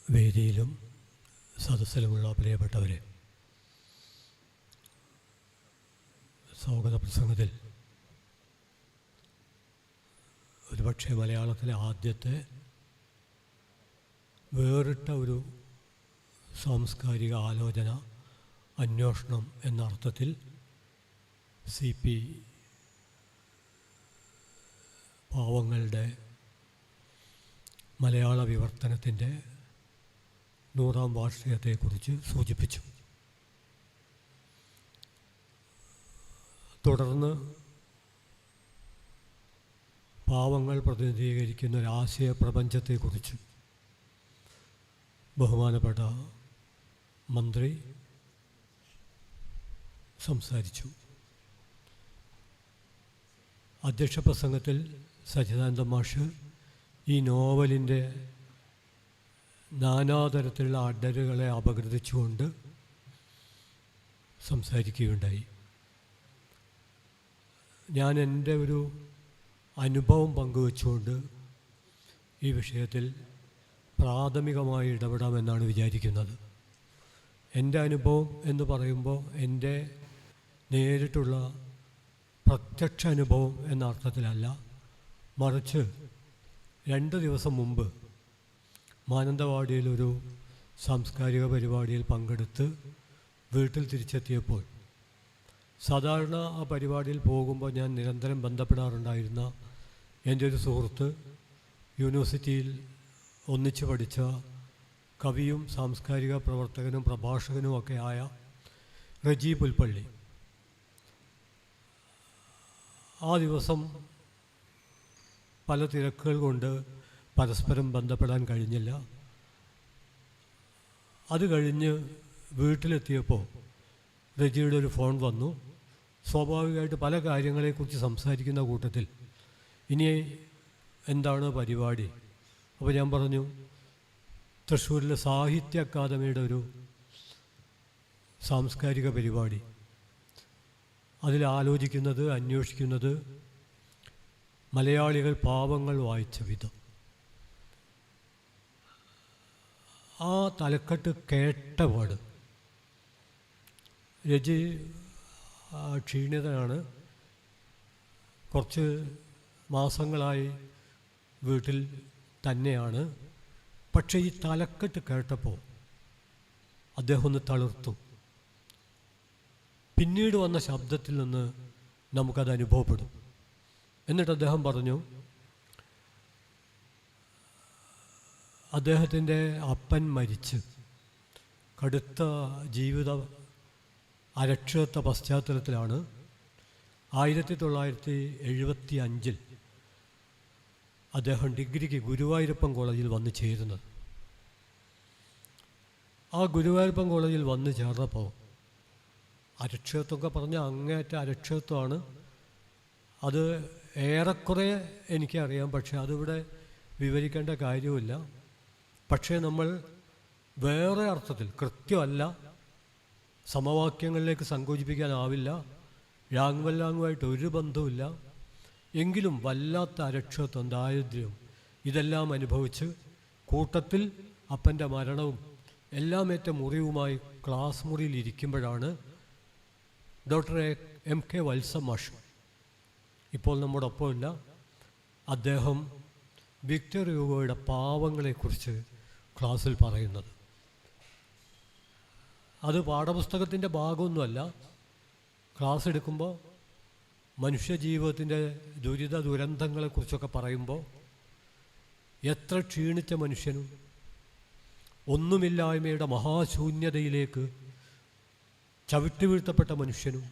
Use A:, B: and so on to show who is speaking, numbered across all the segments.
A: വേദിയിലും സദസ്സിലുമുള്ള പ്രിയപ്പെട്ടവരെ, സ്വാഗത പ്രസംഗത്തിൽ ഒരുപക്ഷെ മലയാളത്തിലെ ആദ്യത്തെ വേറിട്ട ഒരു സാംസ്കാരിക ആലോചന, അന്വേഷണം എന്ന അർത്ഥത്തിൽ CP പാവങ്ങളുടെ മലയാള വിവർത്തനത്തിൻ്റെ 100ാം വാർഷികത്തെക്കുറിച്ച് സൂചിപ്പിച്ചു. തുടർന്ന് പാവങ്ങൾ പ്രതിനിധീകരിക്കുന്ന ഒരാശയ പ്രപഞ്ചത്തെക്കുറിച്ച് ബഹുമാനപ്പെട്ട മന്ത്രി സംസാരിച്ചു. അധ്യക്ഷ പ്രസംഗത്തിൽ സച്ചിദാനന്ദ മാഷ് ഈ നോവലിൻ്റെ നാനാതരത്തിലുള്ള അഡലുകളെ അപഗ്രഥിച്ചുകൊണ്ട് സംസാരിക്കുകയുണ്ടായി. ഞാൻ എൻ്റെ ഒരു അനുഭവം പങ്കുവച്ചുകൊണ്ട് ഈ വിഷയത്തിൽ പ്രാഥമികമായി ഇടപെടാമെന്നാണ് വിചാരിക്കുന്നത്. എൻ്റെ അനുഭവം എന്ന് പറയുമ്പോൾ എൻ്റെ നേരിട്ടുള്ള പ്രത്യക്ഷ അനുഭവം എന്ന അർത്ഥത്തിലല്ല, മറിച്ച് 2 ദിവസം മുമ്പ് മാനന്തവാടിയിലൊരു സാംസ്കാരിക പരിപാടിയിൽ പങ്കെടുത്ത് വീട്ടിൽ തിരിച്ചെത്തിയപ്പോൾ, സാധാരണ ആ പരിപാടിയിൽ പോകുമ്പോൾ ഞാൻ നിരന്തരം ബന്ധപ്പെടാറുണ്ടായിരുന്ന എൻ്റെ ഒരു സുഹൃത്ത്, യൂണിവേഴ്സിറ്റിയിൽ ഒന്നിച്ച് പഠിച്ച കവിയും സാംസ്കാരിക പ്രവർത്തകനും പ്രഭാഷകനുമൊക്കെ ആയ റജി പുൽപ്പള്ളി, ആ ദിവസം പല തിരക്കുകൾ കൊണ്ട് പരസ്പരം ബന്ധപ്പെടാൻ കഴിഞ്ഞില്ല. അത് കഴിഞ്ഞ് വീട്ടിലെത്തിയപ്പോൾ റജിയുടെ ഒരു ഫോൺ വന്നു. സ്വാഭാവികമായിട്ട് പല കാര്യങ്ങളെക്കുറിച്ച് സംസാരിക്കുന്ന കൂട്ടത്തിൽ ഇനി എന്താണ് പരിപാടി? അപ്പോൾ ഞാൻ പറഞ്ഞു, തൃശ്ശൂരിലെ സാഹിത്യ അക്കാദമിയുടെ ഒരു സാംസ്കാരിക പരിപാടി, അതിലാലോചിക്കുന്നത്, അന്വേഷിക്കുന്നത് മലയാളികൾ പാവങ്ങൾ വായിച്ച വിധം. ആ തലക്കെട്ട് കേട്ടപാട് രജി ക്ഷീണിതനാണ്, കുറച്ച് മാസങ്ങളായി വീട്ടിൽ തന്നെയാണ്. പക്ഷേ ഈ തലക്കെട്ട് കേട്ടപ്പോൾ അദ്ദേഹം ഒന്ന് തളിർത്തു. പിന്നീട് വന്ന ശബ്ദത്തിൽ നിന്ന് നമുക്കത് അനുഭവപ്പെടും. എന്നിട്ട് അദ്ദേഹം പറഞ്ഞു, അദ്ദേഹത്തിൻ്റെ അപ്പൻ മരിച്ച് കടുത്ത ജീവിത അരക്ഷിതത്വ പശ്ചാത്തലത്തിലാണ് 1975 അദ്ദേഹം ഡിഗ്രിക്ക് ഗുരുവായൂരപ്പൻ കോളേജിൽ വന്ന് ചേരുന്നത്. ആ ഗുരുവായൂരപ്പൻ കോളേജിൽ വന്ന് ചേർന്നപ്പോൾ അരക്ഷിതത്വമൊക്കെ പറഞ്ഞാൽ അങ്ങേയറ്റ അരക്ഷിതത്വമാണ്. അത് ഏറെക്കുറെ എനിക്കറിയാം, പക്ഷേ അതിവിടെ വിവരിക്കേണ്ട കാര്യമില്ല. പക്ഷേ നമ്മൾ വേറെ അർത്ഥത്തിൽ, കൃത്യമല്ല, സമവാക്യങ്ങളിലേക്ക് സങ്കോചിപ്പിക്കാനാവില്ല, ലാങ്ങുമായിട്ട് ഒരു ബന്ധവുമില്ല, എങ്കിലും വല്ലാത്ത അരക്ഷിതത്വം, ദാരിദ്ര്യം, ഇതെല്ലാം അനുഭവിച്ച് കൂട്ടത്തിൽ അപ്പൻ്റെ മരണവും എല്ലാമേറ്റ മുറിവുമായി ക്ലാസ് മുറിയിൽ ഇരിക്കുമ്പോഴാണ് ഡോക്ടർ MK വത്സം മാഷ്, ഇപ്പോൾ നമ്മുടെ ഒപ്പമില്ല, അദ്ദേഹം വിക്ടർ ഹ്യൂഗോയുടെ പാവങ്ങളെക്കുറിച്ച് ക്ലാസ്സിൽ പറയുന്നത്. അത് പാഠപുസ്തകത്തിൻ്റെ ഭാഗമൊന്നുമല്ല. ക്ലാസ് എടുക്കുമ്പോൾ മനുഷ്യജീവിതത്തിൻ്റെ ദുരന്തങ്ങളെക്കുറിച്ചൊക്കെ പറയുമ്പോൾ എത്ര ക്ഷീണിച്ച മനുഷ്യനും ഒന്നുമില്ലായ്മയുടെ മഹാശൂന്യതയിലേക്ക് ചവിട്ടി വീഴ്ത്തപ്പെട്ട മനുഷ്യനും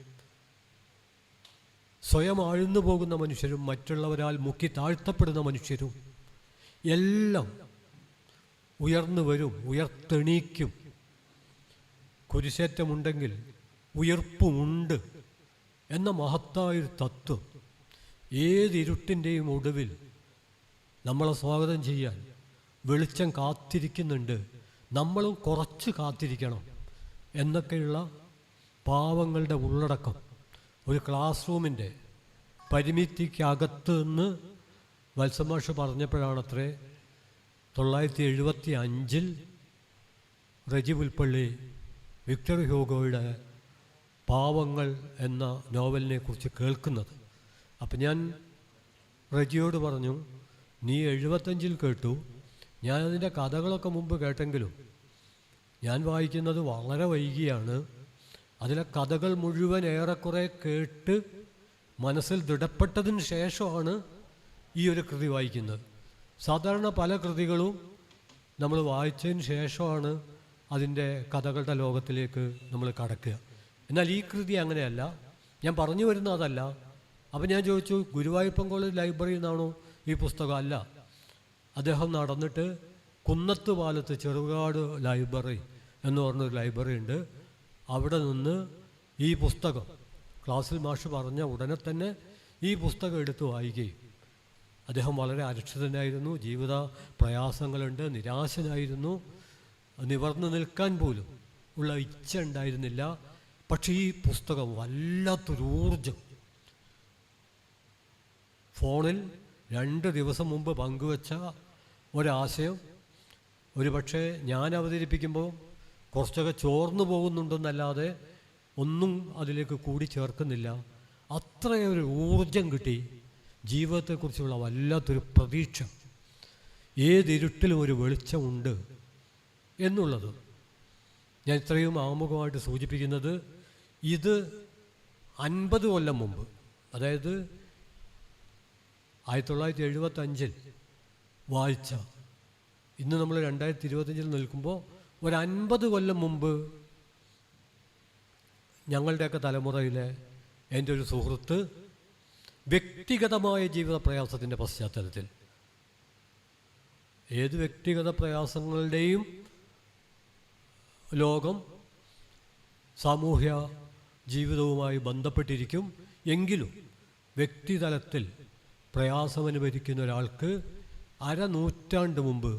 A: സ്വയം ആഴ്ന്നു പോകുന്ന മനുഷ്യരും മറ്റുള്ളവരാൽ മുക്കി താഴ്ത്തപ്പെടുന്ന മനുഷ്യരും എല്ലാം ഉയർന്നു വരും, ഉയർത്തെണീക്കും. കുരിശേറ്റമുണ്ടെങ്കിൽ ഉയർപ്പുമുണ്ട് എന്ന മഹത്തായൊരു തത്വം ഏതിരുട്ടിൻ്റെയും ഒടുവിൽ നമ്മളെ സ്വാഗതം ചെയ്യാൻ വെളിച്ചം കാത്തിരിക്കുന്നുണ്ട്, നമ്മളും കുറച്ച് കാത്തിരിക്കണം എന്നൊക്കെയുള്ള പാവങ്ങളുടെ ഉള്ളടക്കം ഒരു ക്ലാസ് റൂമിൻ്റെ പരിമിതിക്കകത്ത് നിന്ന് വത്സമാഷ് പറഞ്ഞപ്പോഴാണത്രേ 1975 റെജി പുൽപ്പള്ളി വിക്ടർ ഹ്യൂഗോയുടെ പാവങ്ങൾ എന്ന നോവലിനെ കുറിച്ച് കേൾക്കുന്നത്. അപ്പം ഞാൻ റെജിയോട് പറഞ്ഞു, നീ 75 കേട്ടു, ഞാനതിൻ്റെ കഥകളൊക്കെ മുമ്പ് കേട്ടെങ്കിലും ഞാൻ വായിക്കുന്നത് വളരെ വൈകിയാണ്. അതിലെ കഥകൾ മുഴുവൻ ഏറെക്കുറെ കേട്ട് മനസ്സിൽ ദൃഢപ്പെട്ടതിന് ശേഷമാണ് ഈ ഒരു കൃതി വായിക്കുന്നത്. സാധാരണ പല കൃതികളും നമ്മൾ വായിച്ചതിന് ശേഷമാണ് അതിൻ്റെ കഥകളുടെ ലോകത്തിലേക്ക് നമ്മൾ കടക്കുക. എന്നാൽ ഈ കൃതി അങ്ങനെയല്ല. ഞാൻ പറഞ്ഞു വരുന്ന അതല്ല. അപ്പം ഞാൻ ചോദിച്ചു, ഗുരുവായൂരപ്പൻ കോളേജ് ലൈബ്രറിയിൽ നിന്നാണോ ഈ പുസ്തകം? അല്ല, അദ്ദേഹം നടന്നിട്ട് കുന്നത്ത് പാലത്ത് ചെറുകാട് ലൈബ്രറി എന്ന് പറഞ്ഞൊരു ലൈബ്രറി ഉണ്ട്. അവിടെ നിന്ന് ഈ പുസ്തകം ക്ലാസ്സിൽ മാഷ് പറഞ്ഞ ഉടനെ തന്നെ ഈ പുസ്തകം എടുത്ത് വായിക്കുകയും, അദ്ദേഹം വളരെ അരക്ഷിതനായിരുന്നു, ജീവിത പ്രയാസങ്ങളുണ്ട്, നിരാശനായിരുന്നു, നിവർന്നു നിൽക്കാൻ പോലും ഉള്ള ഇച്ഛ ഉണ്ടായിരുന്നില്ല. പക്ഷേ ഈ പുസ്തകം വല്ലാത്തൊരു ഊർജം. ഫോണിൽ 2 ദിവസം മുമ്പ് പങ്കുവച്ച ഒരാശയം ഒരു പക്ഷേ ഞാൻ അവതരിപ്പിക്കുമ്പോൾ കുറച്ചൊക്കെ ചോർന്നു പോകുന്നുണ്ടെന്നല്ലാതെ ഒന്നും അതിലേക്ക് കൂടി ചേർക്കുന്നില്ല. അത്രയൊരു ഊർജം കിട്ടി. ജീവിതത്തെക്കുറിച്ചുള്ള വല്ലാത്തൊരു പ്രതീക്ഷ, ഏതിരുട്ടിലും ഒരു വെളിച്ചമുണ്ട് എന്നുള്ളത്. ഞാൻ ഇത്രയും ആമുഖമായിട്ട് സൂചിപ്പിക്കുന്നത്, ഇത് 50 കൊല്ലം മുമ്പ്, അതായത് 1975 വായിച്ച, ഇന്ന് നമ്മൾ 2025 നിൽക്കുമ്പോൾ ഒരു 50 കൊല്ലം മുമ്പ് ഞങ്ങളുടെയൊക്കെ തലമുറയിലെ എൻ്റെ ഒരു സുഹൃത്ത് വ്യക്തിഗതമായ ജീവിത പ്രയാസത്തിൻ്റെ പശ്ചാത്തലത്തിൽ, ഏത് വ്യക്തിഗത പ്രയാസങ്ങളുടെയും ലോകം സാമൂഹ്യ ജീവിതവുമായി ബന്ധപ്പെട്ടിരിക്കും. എങ്കിലും വ്യക്തിതലത്തിൽ പ്രയാസമനുഭവിക്കുന്ന ഒരാൾക്ക് 1/2 നൂറ്റാണ്ട് മുമ്പ്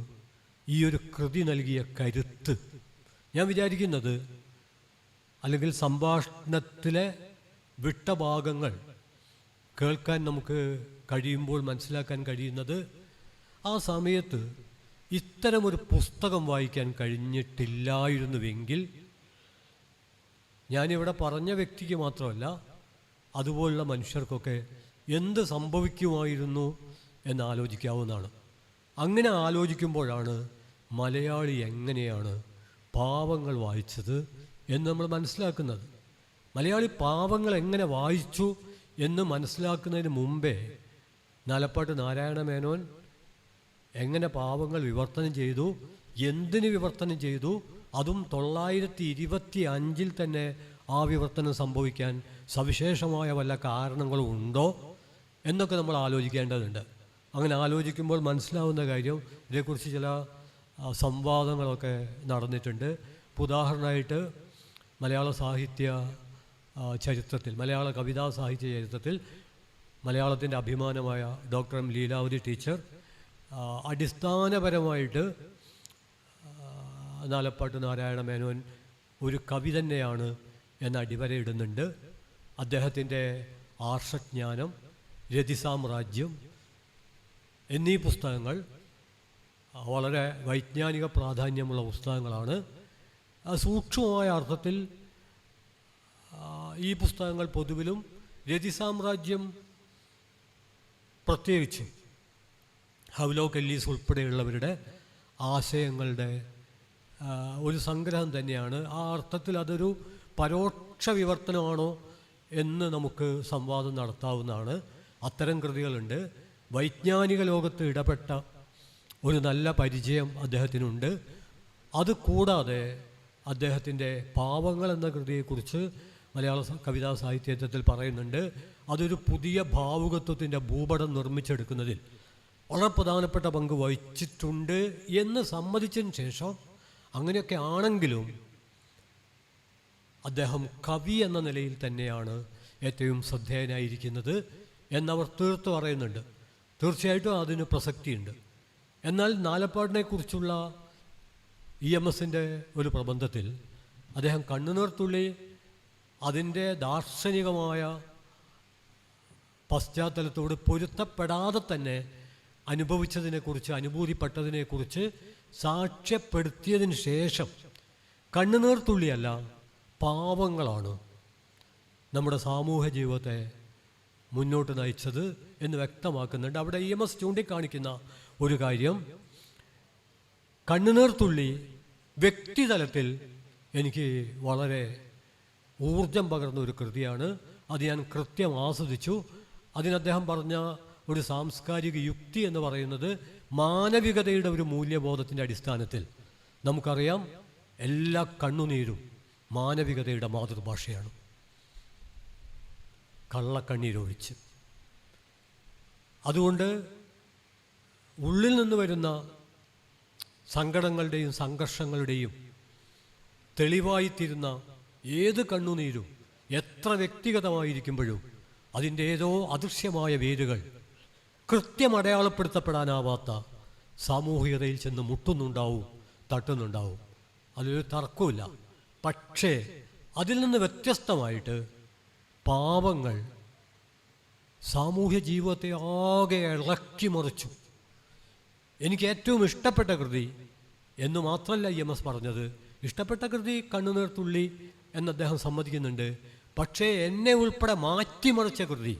A: ഈ ഒരു കൃതി നൽകിയ കരുത്ത്, ഞാൻ വിചാരിക്കുന്നത്, അല്ലെങ്കിൽ സംഭാഷണത്തിലെ വിട്ട ഭാഗങ്ങൾ കേൾക്കാൻ നമുക്ക് കഴിയുമ്പോൾ മനസ്സിലാക്കാൻ കഴിയുന്നത്, ആ സമയത്ത് ഇത്തരമൊരു പുസ്തകം വായിക്കാൻ കഴിഞ്ഞിട്ടില്ലായിരുന്നുവെങ്കിൽ, ഞാനിവിടെ പറഞ്ഞ വ്യക്തിക്ക് മാത്രമല്ല അതുപോലുള്ള മനുഷ്യർക്കൊക്കെ എന്ത് സംഭവിക്കുമായിരുന്നു എന്നാലോചിക്കാവുന്നതാണ്. അങ്ങനെ ആലോചിക്കുമ്പോഴാണ് മലയാളി എങ്ങനെയാണ് പാവങ്ങൾ വായിച്ചത് എന്ന് നമ്മൾ മനസ്സിലാക്കുന്നത്. മലയാളി പാവങ്ങൾ എങ്ങനെ വായിച്ചു എന്ന് മനസ്സിലാക്കുന്നതിന് മുമ്പേ നാലപ്പാട്ട് നാരായണ മേനോൻ എങ്ങനെ പാവങ്ങൾ വിവർത്തനം ചെയ്തു, എന്തിന് വിവർത്തനം ചെയ്തു, അതും 925 തന്നെ ആ വിവർത്തനം സംഭവിക്കാൻ സവിശേഷമായ വല്ല കാരണങ്ങളും ഉണ്ടോ എന്നൊക്കെ നമ്മൾ ആലോചിക്കേണ്ടതുണ്ട്. അങ്ങനെ ആലോചിക്കുമ്പോൾ മനസ്സിലാവുന്ന കാര്യം, ഇതേക്കുറിച്ച് ചില സംവാദങ്ങളൊക്കെ നടന്നിട്ടുണ്ട്. ഉദാഹരണമായിട്ട് മലയാള സാഹിത്യ ചരിത്രത്തിൽ, മലയാള കവിതാ സാഹിത്യ ചരിത്രത്തിൽ മലയാളത്തിൻ്റെ അഭിമാനമായ ഡോക്ടർ എം ലീലാവതി ടീച്ചർ അടിസ്ഥാനപരമായിട്ട് നാലപ്പാട്ട് നാരായണ മേനോൻ ഒരു കവി തന്നെയാണ് എന്ന അടിവരയിടുന്നുണ്ട്. അദ്ദേഹത്തിൻ്റെ ആർഷജ്ഞാനം, രതിസാമ്രാജ്യം എന്നീ പുസ്തകങ്ങൾ വളരെ വൈജ്ഞാനിക പ്രാധാന്യമുള്ള പുസ്തകങ്ങളാണ്. സൂക്ഷ്മമായ അർത്ഥത്തിൽ ഈ പുസ്തകങ്ങൾ പൊതുവിലും രതിസാമ്രാജ്യം പ്രത്യേകിച്ചും ഹവ്ലോക്ക് എല്ലീസ് ഉൾപ്പെടെയുള്ളവരുടെ ആശയങ്ങളുടെ ഒരു സംഗ്രഹം തന്നെയാണ്. ആ അർത്ഥത്തിൽ അതൊരു പരോക്ഷ വിവർത്തനമാണോ എന്ന് നമുക്ക് സംവാദം നടത്താവുന്നതാണ്. അത്തരം കൃതികളുണ്ട്. വൈജ്ഞാനിക ലോകത്ത് ഇടപെട്ട ഒരു നല്ല പരിചയം അദ്ദേഹത്തിനുണ്ട്. അതുകൂടാതെ അദ്ദേഹത്തിൻ്റെ പാവങ്ങൾ എന്ന കൃതിയെക്കുറിച്ച് മലയാള കവിതാ സാഹിത്യത്തിൽ പറയുന്നുണ്ട്. അതൊരു പുതിയ ഭാവുകത്വത്തിൻ്റെ ഭൂപടം നിർമ്മിച്ചെടുക്കുന്നതിൽ വളരെ പ്രധാനപ്പെട്ട പങ്ക് വഹിച്ചിട്ടുണ്ട് എന്ന് സമ്മതിച്ചതിന് ശേഷം, അങ്ങനെയൊക്കെ ആണെങ്കിലും അദ്ദേഹം കവി എന്ന നിലയിൽ തന്നെയാണ് ഏറ്റവും ശ്രദ്ധേയനായിരിക്കുന്നത് എന്നവർ തീർത്ത് പറയുന്നുണ്ട്. തീർച്ചയായിട്ടും അതിന് പ്രസക്തിയുണ്ട്. എന്നാൽ നാലപ്പാടിനെക്കുറിച്ചുള്ള EMSൻ്റെ ഒരു പ്രബന്ധത്തിൽ അദ്ദേഹം കണ്ണുനീർത്തുള്ളി അതിൻ്റെ ദാർശനികമായ പശ്ചാത്തലത്തോട് പൊരുത്തപ്പെടാതെ തന്നെ അനുഭവിച്ചതിനെക്കുറിച്ച്, അനുഭൂതിപ്പെട്ടതിനെക്കുറിച്ച് സാക്ഷ്യപ്പെടുത്തിയതിന് ശേഷം കണ്ണുനീർത്തുള്ളിയല്ല, പാവങ്ങളാണ് നമ്മുടെ സാമൂഹ്യ ജീവിതത്തെ മുന്നോട്ട് നയിച്ചത് എന്ന് വ്യക്തമാക്കുന്നുണ്ട്. അവിടെ EMS ചൂണ്ടിക്കാണിക്കുന്ന ഒരു കാര്യം, കണ്ണുനീർത്തുള്ളി വ്യക്തിതലത്തിൽ എനിക്ക് വളരെ ഊർജം പകർന്ന ഒരു കൃതിയാണ്. അത് ഞാൻ കൃത്യം ആസ്വദിച്ചു. അതിന് അദ്ദേഹം പറഞ്ഞ ഒരു സാംസ്കാരിക യുക്തി എന്ന് പറയുന്നത് മാനവികതയുടെ ഒരു മൂല്യബോധത്തിൻ്റെ അടിസ്ഥാനത്തിൽ നമുക്കറിയാം എല്ലാ കണ്ണുനീരും മാനവികതയുടെ മാതൃഭാഷയാണ്. കള്ളക്കണ്ണീരൊഴിച്ച്. അതുകൊണ്ട് ഉള്ളിൽ നിന്ന് വരുന്ന സങ്കടങ്ങളുടെയും സംഘർഷങ്ങളുടെയും തെളിവായിത്തീരുന്ന ഏത് കണ്ണുനീരും എത്ര വ്യക്തിഗതമായിരിക്കുമ്പോഴും അതിൻ്റെ ഏതോ അദൃശ്യമായ വേരുകൾ കൃത്യം അടയാളപ്പെടുത്തപ്പെടാനാവാത്ത സാമൂഹികതയിൽ ചെന്ന് മുട്ടുന്നുണ്ടാവും, തട്ടുന്നുണ്ടാവും. അതിലൊരു തർക്കമില്ല. പക്ഷേ അതിൽ നിന്ന് വ്യത്യസ്തമായിട്ട് പാവങ്ങൾ സാമൂഹ്യ ജീവിതത്തെ ആകെ ഇളക്കി മറിച്ചു. എനിക്ക് ഏറ്റവും ഇഷ്ടപ്പെട്ട കൃതി എന്ന് മാത്രമല്ല EMS പറഞ്ഞത്, ഇഷ്ടപ്പെട്ട കൃതി കണ്ണുനീർത്തുള്ളി എന്ന് അദ്ദേഹം സമ്മതിക്കുന്നുണ്ട്. പക്ഷേ എന്നെ ഉൾപ്പെടെ മാറ്റിമറിച്ച കൃതി,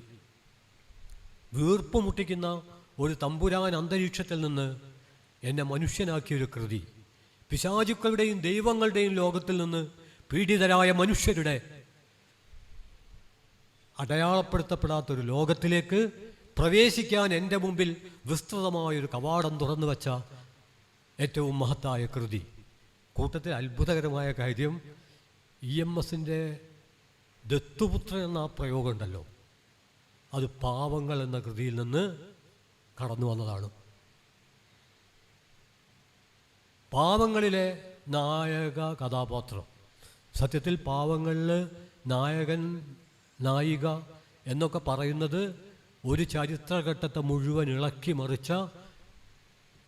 A: വീർപ്പ് മുട്ടിക്കുന്ന ഒരു തമ്പുരാൻ അന്തരീക്ഷത്തിൽ നിന്ന് എന്നെ മനുഷ്യനാക്കിയൊരു കൃതി, പിശാചുക്കളുടെയും ദൈവങ്ങളുടെയും ലോകത്തിൽ നിന്ന് പീഡിതരായ മനുഷ്യരുടെ അടയാളപ്പെടുത്തപ്പെടാത്തൊരു ലോകത്തിലേക്ക് പ്രവേശിക്കാൻ എൻ്റെ മുമ്പിൽ വിസ്തൃതമായൊരു കവാടം തുറന്നു വച്ച ഏറ്റവും മഹത്തായ കൃതി. കൂട്ടത്തിൽ അത്ഭുതകരമായ കാര്യം, EMSൻ്റെ ദത്തുപുത്രൻ എന്ന ആ പ്രയോഗം ഉണ്ടല്ലോ, അത് പാവങ്ങൾ എന്ന കൃതിയിൽ നിന്ന് കടന്നു വന്നതാണ്. പാവങ്ങളിലെ നായക കഥാപാത്രം, സത്യത്തിൽ പാവങ്ങളിൽ നായകൻ നായിക എന്നൊക്കെ പറയുന്നത് ഒരു ചരിത്രഘട്ടത്തെ മുഴുവൻ ഇളക്കി മറിച്ച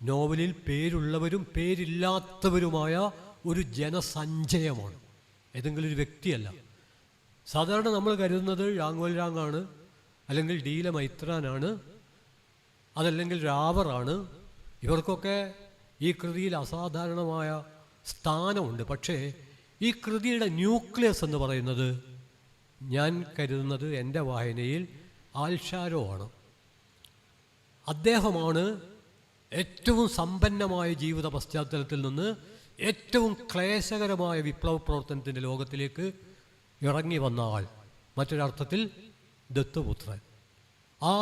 A: നോവലിൽ പേരുള്ളവരും പേരില്ലാത്തവരുമായ ഒരു ജനസഞ്ചയമാണ്, ഏതെങ്കിലും ഒരു വ്യക്തിയല്ല. സാധാരണ നമ്മൾ കരുതുന്നത് രാഘവൽ രാങ്ങാണ്, അല്ലെങ്കിൽ ഡീല മൈത്രാനാണ്, അതല്ലെങ്കിൽ രാവറാണ്. ഇവർക്കൊക്കെ ഈ കൃതിയിൽ അസാധാരണമായ സ്ഥാനമുണ്ട്. പക്ഷേ ഈ കൃതിയുടെ ന്യൂക്ലിയസ് എന്ന് പറയുന്നത് ഞാൻ കരുതുന്നത് എൻ്റെ വായനയിൽ ആൽഷാരോ ആണ്. അദ്ദേഹമാണ് ഏറ്റവും സമ്പന്നമായ ജീവിത പശ്ചാത്തലത്തിൽ നിന്ന് ഏറ്റവും ക്ലേശകരമായ വിപ്ലവ പ്രവർത്തനത്തിൻ്റെ ലോകത്തിലേക്ക് ഇറങ്ങി വന്ന ആൾ, മറ്റൊരർത്ഥത്തിൽ ദത്തുപുത്രൻ. ആ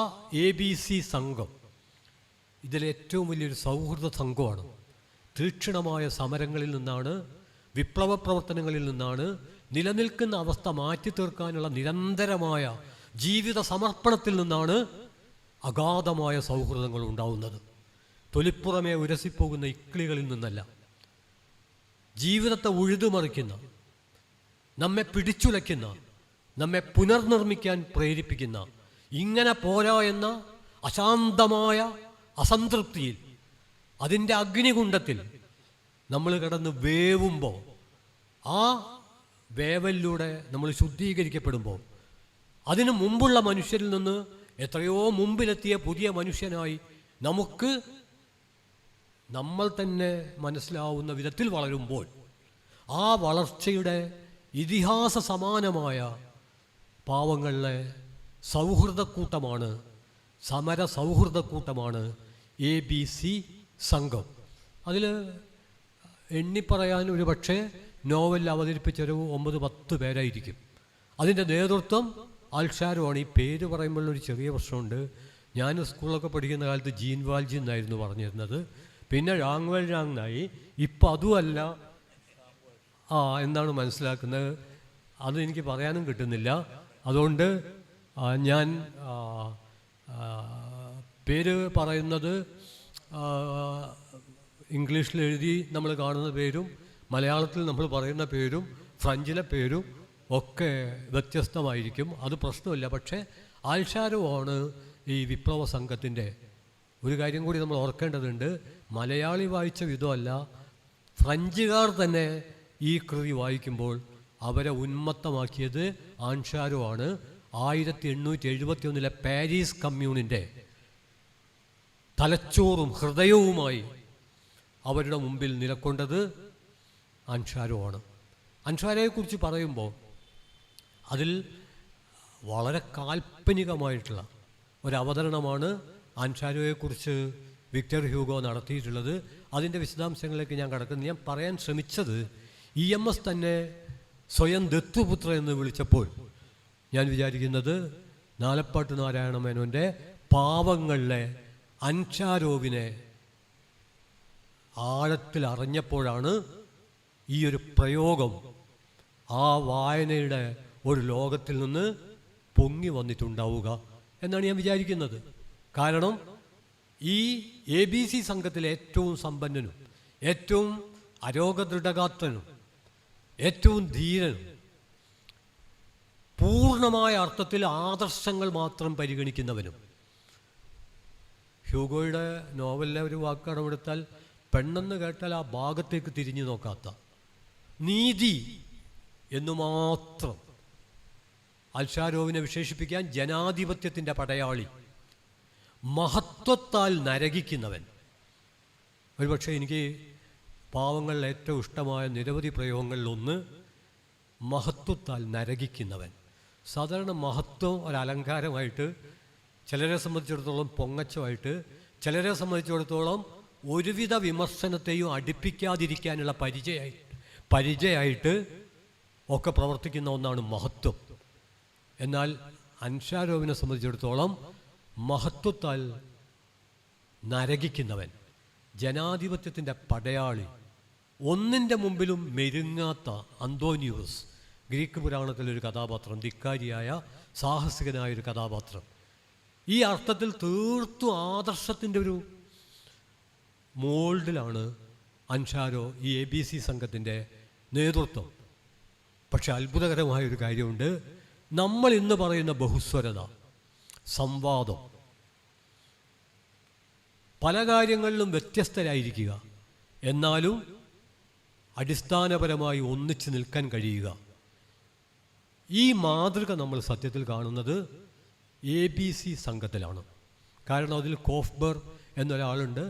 A: ABC സംഘം ഇതിലേറ്റവും വലിയൊരു സൗഹൃദ സംഘമാണ്. തീക്ഷണമായ സമരങ്ങളിൽ നിന്നാണ്, വിപ്ലവ പ്രവർത്തനങ്ങളിൽ നിന്നാണ്, നിലനിൽക്കുന്ന അവസ്ഥ മാറ്റി തീർക്കാനുള്ള നിരന്തരമായ ജീവിത സമർപ്പണത്തിൽ നിന്നാണ് അഗാധമായ സൗഹൃദങ്ങൾ ഉണ്ടാവുന്നത്. തൊലിപ്പുറമേ ഉരസിപ്പോകുന്ന ഇക്കിളികളിൽ നിന്നല്ല. ജീവിതത്തെ ഉഴുതുമറിക്കുന്ന, നമ്മെ പിടിച്ചുലയ്ക്കുന്ന, നമ്മെ പുനർനിർമ്മിക്കാൻ പ്രേരിപ്പിക്കുന്ന, ഇങ്ങനെ പോരാ എന്ന അശാന്തമായ അസംതൃപ്തിയിൽ, അതിൻ്റെ അഗ്നികുണ്ഡത്തിൽ നമ്മൾ കിടന്ന് വേവുമ്പോൾ, ആ വേവലിലൂടെ നമ്മൾ ശുദ്ധീകരിക്കപ്പെടുമ്പോൾ, അതിനു മുമ്പുള്ള മനുഷ്യരിൽ നിന്ന് എത്രയോ മുമ്പിലെത്തിയ പുതിയ മനുഷ്യനായി നമുക്ക് നമ്മൾ തന്നെ മനസ്സിലാവുന്ന വിധത്തിൽ വളരുമ്പോൾ, ആ വളർച്ചയുടെ ഇതിഹാസ സമാനമായ പാവങ്ങളിലെ സൗഹൃദക്കൂട്ടമാണ്, സമര സൗഹൃദക്കൂട്ടമാണ് ABC സംഘം. അതിൽ എണ്ണിപ്പറയാൻ ഒരു പക്ഷേ നോവലിൽ അവതരിപ്പിച്ചൊരു 9-10 പേരായിരിക്കും. അതിൻ്റെ നേതൃത്വം ആൽഷാരോ ആണ്. ഈ പേര് പറയുമ്പോഴൊരു ചെറിയ പ്രശ്നമുണ്ട്. ഞാൻ സ്കൂളിലൊക്കെ പഠിക്കുന്ന കാലത്ത് ജീൻ വാൽജി എന്നായിരുന്നു പറഞ്ഞിരുന്നത്. പിന്നെ രാഘവൽ രാങ്ങായി. ഇപ്പം അതുമല്ല എന്നാണ് മനസ്സിലാക്കുന്നത്. അതെനിക്ക് പറയാനും കിട്ടുന്നില്ല. അതുകൊണ്ട് ഞാൻ പേര് പറയുന്നത് ഇംഗ്ലീഷിൽ എഴുതി നമ്മൾ കാണുന്ന പേരും മലയാളത്തിൽ നമ്മൾ പറയുന്ന പേരും ഫ്രഞ്ചിലെ പേരും ഒക്കെ വ്യത്യസ്തമായിരിക്കും. അത് പ്രശ്നമില്ല. പക്ഷേ ആൽഷാരോ ആണ് ഈ വിപ്ലവ സംഘത്തിൻ്റെ. ഒരു കാര്യം കൂടി നമ്മൾ ഓർക്കേണ്ടതുണ്ട്. മലയാളി വായിച്ച വിധമല്ല, ഫ്രഞ്ചുകാർ തന്നെ ഈ കൃതി വായിക്കുമ്പോൾ അവരെ ഉന്മത്തമാക്കിയത് ആൽഷാരോ ആണ്. 1871 പാരീസ് കമ്മ്യൂണിൻ്റെ തലച്ചോറും ഹൃദയവുമായി അവരുടെ മുമ്പിൽ നിലകൊണ്ടത് ആൽഷാരോ ആണ്. അൻസാരയെക്കുറിച്ച് പറയുമ്പോൾ അതിൽ വളരെ കാൽപ്പനികമായിട്ടുള്ള ഒരവതരണമാണ് അൻസാരോയെക്കുറിച്ച് വിക്ടർ ഹ്യൂഗോ നടത്തിയിട്ടുള്ളത്. അതിൻ്റെ വിശദാംശങ്ങളിലേക്ക് ഞാൻ കടക്കുന്നു. ഞാൻ പറയാൻ ശ്രമിച്ചത് EMS തന്നെ സ്വയം ദത്തുപുത്ര എന്ന് വിളിച്ചപ്പോൾ ഞാൻ വിചാരിക്കുന്നത് നാലപ്പാട്ട് നാരായണ മേനോൻ്റെ പാവങ്ങളിലെ അൻസാരോവിനെ ആഴത്തിൽ അറിഞ്ഞപ്പോഴാണ് ഈ ഒരു പ്രയോഗം ആ വായനയുടെ ഒരു ലോകത്തിൽ നിന്ന് പൊങ്ങി വന്നിട്ടുണ്ടാവുക എന്നാണ് ഞാൻ വിചാരിക്കുന്നത്. കാരണം ഈ ABC സംഘത്തിലെ ഏറ്റവും സമ്പന്നനും ഏറ്റവും അരോഗദൃഢഗാത്രനും ഏറ്റവും ധീരനും പൂർണ്ണമായ അർത്ഥത്തിൽ ആദർശങ്ങൾ മാത്രം പരിഗണിക്കുന്നവനും, ഹ്യൂഗോയുടെ നോവലിലെ ഒരു വാക്ക് കടമെടുത്താൽ പെണ്ണെന്ന് കേട്ടാൽ ആ ഭാഗത്തേക്ക് തിരിഞ്ഞു നോക്കാത്ത, നീതി എന്നു മാത്രം അൻസാരോവിനെ വിശേഷിപ്പിക്കാൻ ജനാധിപത്യത്തിൻ്റെ പടയാളി, മഹത്വത്താൽ നരകിക്കുന്നവൻ. ഒരുപക്ഷെ എനിക്ക് പാവങ്ങളിൽ ഏറ്റവും ഇഷ്ടമായ നിരവധി പ്രയോഗങ്ങളിലൊന്ന് മഹത്വത്താൽ നരകിക്കുന്നവൻ. സാധാരണ മഹത്വം ഒരലങ്കാരമായിട്ട്, ചിലരെ സംബന്ധിച്ചിടത്തോളം പൊങ്ങച്ചമായിട്ട്, ചിലരെ സംബന്ധിച്ചിടത്തോളം ഒരുവിധ വിമർശനത്തെയും അടുപ്പിക്കാതിരിക്കാനുള്ള പരിചയമായിട്ട് ഒക്കെ പ്രവർത്തിക്കുന്ന ഒന്നാണ് മഹത്വം. എന്നാൽ അൻസാരോവിനെ സംബന്ധിച്ചിടത്തോളം മഹത്വത്താൽ നരകിക്കുന്നവൻ, ജനാധിപത്യത്തിൻ്റെ പടയാളി, ഒന്നിൻ്റെ മുമ്പിലും മെരുങ്ങാത്ത അന്തോനിയോസ്, ഗ്രീക്ക് പുരാണത്തിലൊരു കഥാപാത്രം, ധിക്കാരിയായ സാഹസികനായൊരു കഥാപാത്രം. ഈ അർത്ഥത്തിൽ തീർത്തും ആദർശത്തിൻ്റെ ഒരു മോൾഡിലാണ് അൻസാരോ ഈ ABC സംഘത്തിൻ്റെ നേതൃത്വം. പക്ഷെ അത്ഭുതകരമായൊരു കാര്യമുണ്ട്. നമ്മൾ ഇന്ന് പറയുന്ന ബഹുസ്വരത, സംവാദം, പല കാര്യങ്ങളിലും വ്യത്യസ്തരായിരിക്കുക, എന്നാലും അടിസ്ഥാനപരമായി ഒന്നിച്ച് നിൽക്കാൻ കഴിയുക, ഈ മാതൃക നമ്മൾ സത്യത്തിൽ കാണുന്നത് ABC സംഘത്തിലാണ്. കാരണം അതിൽ കോഫ്ബർ എന്നൊരാളുണ്ട്.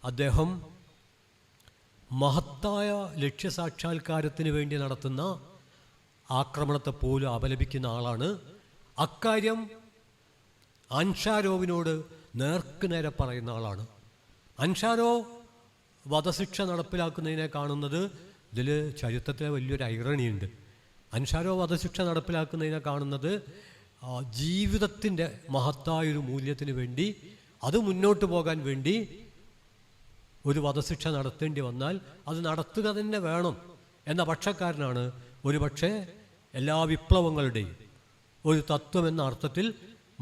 A: അദ്ദേഹം മഹത്തായ ലക്ഷ്യസാക്ഷാത്കാരത്തിന് വേണ്ടി നടത്തുന്ന ആക്രമണത്തെ പോലും അപലപിക്കുന്ന ആളാണ്. അക്കാര്യം അൻസാരോവിനോട് നേർക്കുനേരെ പറയുന്ന ആളാണ്. അൻസാരോ വധശിക്ഷ നടപ്പിലാക്കുന്നതിനെ കാണുന്നത്, ഇതിൽ ചരിത്രത്തിലെ വലിയൊരു ഐറണിയുണ്ട്. അൻസാരോ വധശിക്ഷ നടപ്പിലാക്കുന്നതിനെ കാണുന്നത് ജീവിതത്തിൻ്റെ മഹത്തായൊരു മൂല്യത്തിന് വേണ്ടി, അത് മുന്നോട്ട് പോകാൻ വേണ്ടി ഒരു വധശിക്ഷ നടത്തേണ്ടി വന്നാൽ അത് നടത്തുക തന്നെ വേണം എന്ന പക്ഷക്കാരനാണ്. ഒരു പക്ഷേ എല്ലാ വിപ്ലവങ്ങളുടെയും ഒരു തത്വം എന്ന അർത്ഥത്തിൽ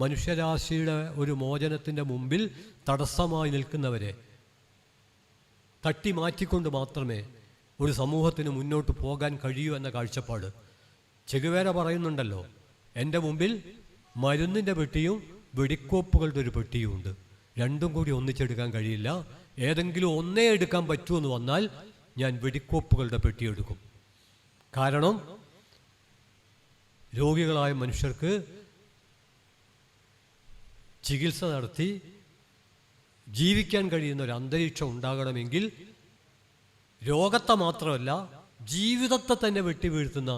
A: മനുഷ്യരാശിയുടെ ഒരു മോചനത്തിൻ്റെ മുമ്പിൽ തടസ്സമായി നിൽക്കുന്നവരെ തട്ടി മാറ്റിക്കൊണ്ട് മാത്രമേ ഒരു സമൂഹത്തിന് മുന്നോട്ട് പോകാൻ കഴിയൂ എന്ന കാഴ്ചപ്പാട്. ചെഗുവേര പറയുന്നുണ്ടല്ലോ, എൻ്റെ മുമ്പിൽ മരുന്നിൻ്റെ പെട്ടിയും വെടിക്കോപ്പുകളുടെ ഒരു പെട്ടിയുമുണ്ട്, രണ്ടും കൂടി ഒന്നിച്ചെടുക്കാൻ കഴിയില്ല, ഏതെങ്കിലും ഒന്നേ എടുക്കാൻ പറ്റുമെന്ന് വന്നാൽ ഞാൻ വെടിക്കോപ്പുകളുടെ പെട്ടിയെടുക്കും. കാരണം രോഗികളായ മനുഷ്യർക്ക് ചികിത്സ നടത്തി ജീവിക്കാൻ കഴിയുന്ന ഒരു അന്തരീക്ഷം ഉണ്ടാകണമെങ്കിൽ രോഗത്തെ മാത്രമല്ല ജീവിതത്തെ തന്നെ വെട്ടിവീഴ്ത്തുന്ന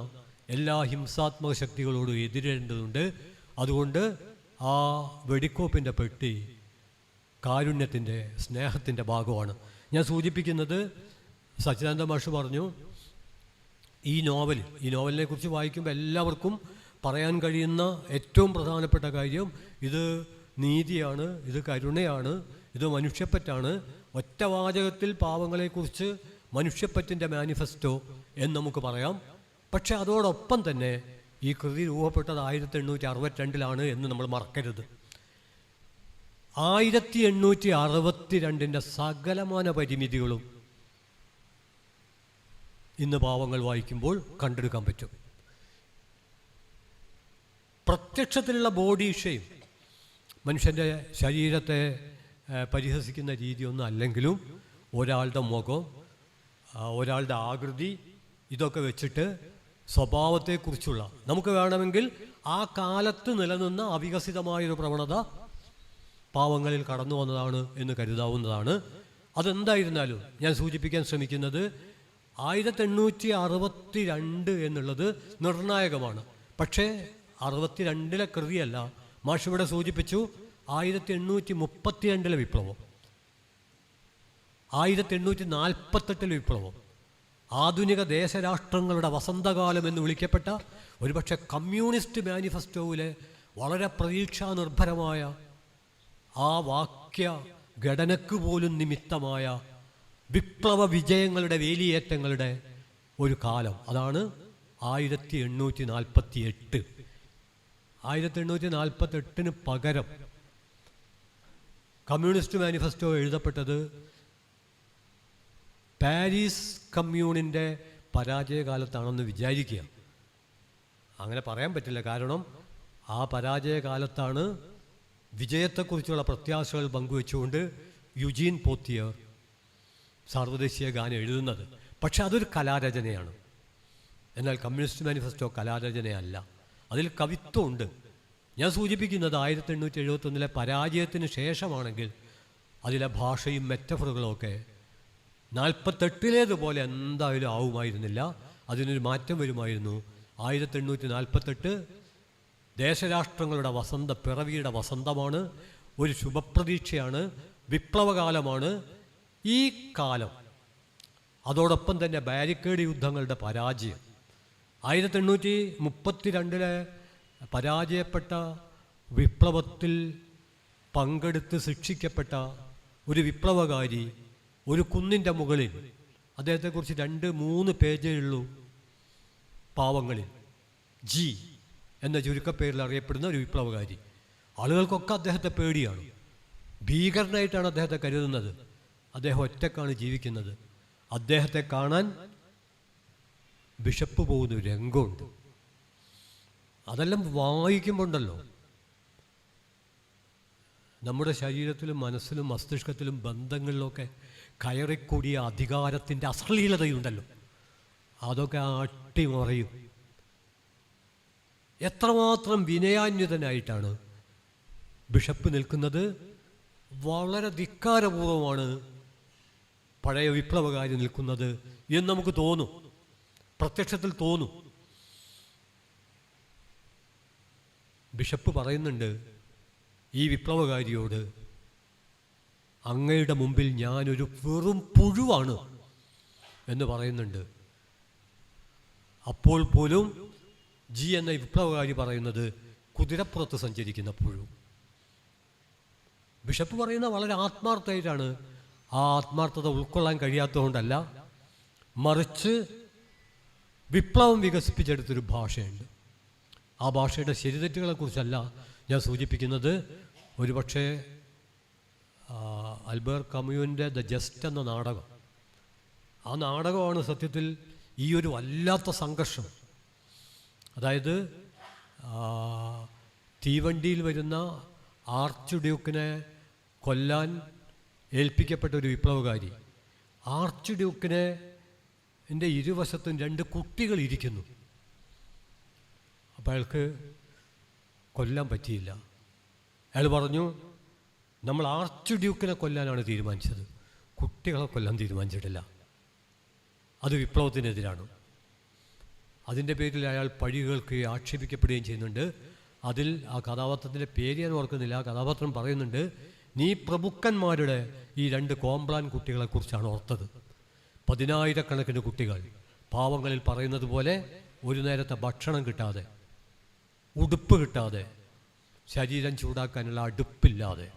A: എല്ലാ ഹിംസാത്മക ശക്തികളോടും എതിരേണ്ടതുണ്ട്. അതുകൊണ്ട് ആ വെടിക്കോപ്പിൻ്റെ പെട്ടി കാരുണ്യത്തിൻ്റെ, സ്നേഹത്തിൻ്റെ ഭാഗമാണ്. ഞാൻ സൂചിപ്പിക്കുന്നത്, സച്ചിദാനന്ദ മാഷ് പറഞ്ഞു, ഈ നോവലിനെ കുറിച്ച് വായിക്കുമ്പോൾ എല്ലാവർക്കും പറയാൻ കഴിയുന്ന ഏറ്റവും പ്രധാനപ്പെട്ട കാര്യം ഇത് നീതിയാണ്, ഇത് കരുണയാണ്, ഇത് മനുഷ്യപ്പറ്റാണ്. ഒറ്റവാചകത്തിൽ പാവങ്ങളെക്കുറിച്ച് മനുഷ്യപ്പറ്റിൻ്റെ മാനിഫെസ്റ്റോ എന്ന് നമുക്ക് പറയാം. പക്ഷെ അതോടൊപ്പം തന്നെ ഈ കൃതി രൂപപ്പെട്ടത് 1862 എന്ന് നമ്മൾ മറക്കരുത്. 1862 സകലമാന പരിമിതികളും ഇന്ന് പാവങ്ങൾ വായിക്കുമ്പോൾ കണ്ടെടുക്കാൻ പറ്റും. പ്രത്യക്ഷത്തിലുള്ള ബോഡി ഷെയിം, മനുഷ്യൻ്റെ ശരീരത്തെ പരിഹസിക്കുന്ന രീതിയൊന്നും അല്ലെങ്കിലും ഒരാളുടെ മുഖം, ഒരാളുടെ ആകൃതി, ഇതൊക്കെ വെച്ചിട്ട് സ്വഭാവത്തെക്കുറിച്ചുള്ള, നമുക്ക് വേണമെങ്കിൽ ആ കാലത്ത് നിലനിന്ന അവികസിതമായൊരു പ്രവണത പാവങ്ങളിൽ കടന്നു വന്നതാണ് എന്ന് കരുതാവുന്നതാണ്. അതെന്തായിരുന്നാലും ഞാൻ സൂചിപ്പിക്കാൻ ശ്രമിക്കുന്നത്, 1862 എന്നുള്ളത് നിർണായകമാണ്. പക്ഷേ 62 കൃതിയല്ല, മാഷിവിടെ സൂചിപ്പിച്ചു 1832 വിപ്ലവം, 1848 വിപ്ലവം, ആധുനിക ദേശരാഷ്ട്രങ്ങളുടെ വസന്തകാലം എന്ന് വിളിക്കപ്പെട്ട ഒരുപക്ഷെ കമ്മ്യൂണിസ്റ്റ് മാനിഫെസ്റ്റോയിലെ വളരെ പ്രതീക്ഷാനിർഭരമായ ആ വാക്യ ഘടനയ്ക്ക് പോലും നിമിത്തമായ വിപ്ലവ വിജയങ്ങളുടെ വേലിയേറ്റങ്ങളുടെ ഒരു കാലം. അതാണ് 1848. 1848 പകരം കമ്മ്യൂണിസ്റ്റ് മാനിഫെസ്റ്റോ എഴുതപ്പെട്ടത് പാരീസ് കമ്മ്യൂണിൻ്റെ പരാജയകാലത്താണെന്ന് വിചാരിക്കുക. അങ്ങനെ പറയാൻ പറ്റില്ല, കാരണം ആ പരാജയകാലത്താണ് വിജയത്തെക്കുറിച്ചുള്ള പ്രത്യാശകൾ പങ്കുവെച്ചുകൊണ്ട് യുജീൻ പോത്തിയർ സാർവദേശീയ ഗാനം എഴുതുന്നത്. പക്ഷെ അതൊരു കലാരചനയാണ്. എന്നാൽ കമ്മ്യൂണിസ്റ്റ് മാനിഫെസ്റ്റോ കലാരചനയല്ല, അതിൽ കവിത്വമുണ്ട്. ഞാൻ സൂചിപ്പിക്കുന്നത് 1871 പരാജയത്തിന് ശേഷമാണെങ്കിൽ അതിലെ ഭാഷയും മെറ്റഫറുകളും ഒക്കെ 48 എന്തായാലും ആവുമായിരുന്നില്ല, അതിനൊരു മാറ്റം വരുമായിരുന്നു. 1848 ദേശരാഷ്ട്രങ്ങളുടെ പിറവിയുടെ വസന്തമാണ്, ഒരു ശുഭപ്രതീക്ഷയാണ്, വിപ്ലവകാലമാണ് ഈ കാലം. അതോടൊപ്പം തന്നെ ബാരിക്കേഡ് യുദ്ധങ്ങളുടെ പരാജയം. 1832 പരാജയപ്പെട്ട വിപ്ലവത്തിൽ പങ്കെടുത്ത് ശിക്ഷിക്കപ്പെട്ട ഒരു വിപ്ലവകാരി ഒരു കുന്നിൻ്റെ മുകളിൽ, അദ്ദേഹത്തെക്കുറിച്ച് 2-3 പേജേ ഉള്ളൂ പാവങ്ങളിൽ, ജി എന്ന ചുരുക്കപ്പേരിൽ അറിയപ്പെടുന്ന ഒരു വിപ്ലവകാരി. ആളുകൾക്കൊക്കെ അദ്ദേഹത്തെ പേടിയാണ്, ഭീകരനായിട്ടാണ് അദ്ദേഹത്തെ കരുതുന്നത്. അദ്ദേഹം ഒറ്റക്കാണ് ജീവിക്കുന്നത്. അദ്ദേഹത്തെ കാണാൻ ബിഷപ്പ് പോകുന്ന ഒരു രംഗമുണ്ട്. അതെല്ലാം വായിക്കുമ്പോണ്ടല്ലോ നമ്മുടെ ശരീരത്തിലും മനസ്സിലും മസ്തിഷ്കത്തിലും ബന്ധങ്ങളിലൊക്കെ കയറിക്കൂടിയ അധികാരത്തിൻ്റെ അശ്ലീലതയുണ്ടല്ലോ, അതൊക്കെ അട്ടിമറിയും. എത്രമാത്രം വിനയാന്വിതനായിട്ടാണ് ബിഷപ്പ് നിൽക്കുന്നത്. വളരെ ധിക്കാരപൂർവമാണ് പഴയ വിപ്ലവകാരി നിൽക്കുന്നത് എന്ന് നമുക്ക് തോന്നും, പ്രത്യക്ഷത്തിൽ തോന്നും. ബിഷപ്പ് പറയുന്നുണ്ട് ഈ വിപ്ലവകാരിയോട്, അങ്ങയുടെ മുമ്പിൽ ഞാനൊരു വെറും പുഴുവാണ് എന്ന് പറയുന്നുണ്ട്. അപ്പോൾ പോലും ജി എന്ന വിപ്ലവകാരി പറയുന്നത് കുതിരപ്പുറത്ത് സഞ്ചരിക്കുന്ന പുഴു. ബിഷപ്പ് പറയുന്നത് വളരെ ആത്മാർത്ഥമായിട്ടാണ്. ആ ആത്മാർത്ഥത ഉൾക്കൊള്ളാൻ കഴിയാത്തതുകൊണ്ടല്ല, മറിച്ച് വിപ്ലവം വികസിപ്പിച്ചെടുത്തൊരു ഭാഷയുണ്ട്. ആ ഭാഷയുടെ ശരിതെറ്റുകളെക്കുറിച്ചല്ല ഞാൻ സൂചിപ്പിക്കുന്നത്. ഒരുപക്ഷെ ആൽബേർ കമ്യൂവിൻ്റെ ദ ജസ്റ്റ് എന്ന നാടകം, ആ നാടകമാണ് സത്യത്തിൽ ഈ ഒരു വല്ലാത്ത സംഘർഷം. അതായത് തീവണ്ടിയിൽ വരുന്ന ആർച്ച് ഡ്യൂക്കിനെ കൊല്ലാൻ ഏൽപ്പിക്കപ്പെട്ട ഒരു വിപ്ലവകാരി, ആർച്ച് ഡ്യൂക്കിനെ ഇരുവശത്തും 2 കുട്ടികൾ ഇരിക്കുന്നു. അപ്പോൾ അയാൾക്ക് കൊല്ലാൻ പറ്റിയില്ല. അയാൾ പറഞ്ഞു, നമ്മൾ ആർച്ച് ഡ്യൂക്കിനെ കൊല്ലാനാണ് തീരുമാനിച്ചത്, കുട്ടികളെ കൊല്ലാൻ തീരുമാനിച്ചിട്ടില്ല. അത് വിപ്ലവത്തിനെതിരാണ്. അതിൻ്റെ പേരിൽ അയാൾ പഴി കേൾക്കുകയും ആക്ഷേപിക്കപ്പെടുകയും ചെയ്യുന്നുണ്ട്. അതിൽ ആ കഥാപാത്രത്തിൻ്റെ പേര് ഞാൻ ഓർക്കുന്നില്ല. ആ കഥാപാത്രം പറയുന്നുണ്ട്, നീ പ്രഭുക്കന്മാരുടെ ഈ 2 കോംപ്ലാൻ കുട്ടികളെക്കുറിച്ചാണ് ഓർത്തത്. 10,000 കുട്ടികൾ പാവങ്ങളിൽ പറയുന്നത് പോലെ ഒരു നേരത്തെ ഭക്ഷണം കിട്ടാതെ, ഉടുപ്പ് കിട്ടാതെ, ശരീരം ചൂടാക്കാനുള്ള അടുപ്പില്ലാതെ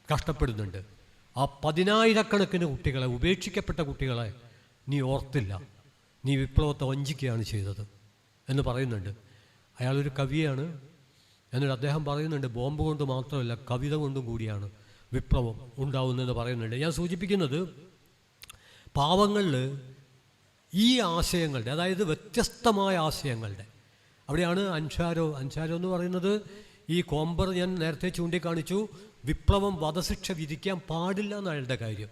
A: കഷ്ടപ്പെടുന്നുണ്ട്. ആ 10,000 കുട്ടികളെ, ഉപേക്ഷിക്കപ്പെട്ട കുട്ടികളെ നീ ഓർത്തില്ല, നീ വിപ്ലവത്തെ വഞ്ചിക്കുകയാണ് ചെയ്തത് എന്ന് പറയുന്നുണ്ട്. അയാളൊരു കവിയാണ്. എന്നിട്ട് അദ്ദേഹം പറയുന്നുണ്ട്, ബോംബ് കൊണ്ട് മാത്രമല്ല കവിത കൊണ്ടും കൂടിയാണ് വിപ്ലവം ഉണ്ടാവുന്നതെന്ന് പറയുന്നുണ്ട്. ഞാൻ സൂചിപ്പിക്കുന്നത് പാവങ്ങളിൽ ഈ ആശയങ്ങളുടെ, അതായത് വ്യത്യസ്തമായ ആശയങ്ങളുടെ, അവിടെയാണ് അൻഷാരോ എന്ന് പറയുന്നത്. ഈ കോംബർ ഞാൻ നേരത്തെ ചൂണ്ടിക്കാണിച്ചു, വിപ്ലവം വധശിക്ഷ വിധിക്കാൻ പാടില്ല എന്ന അയാളുടെ കാര്യം.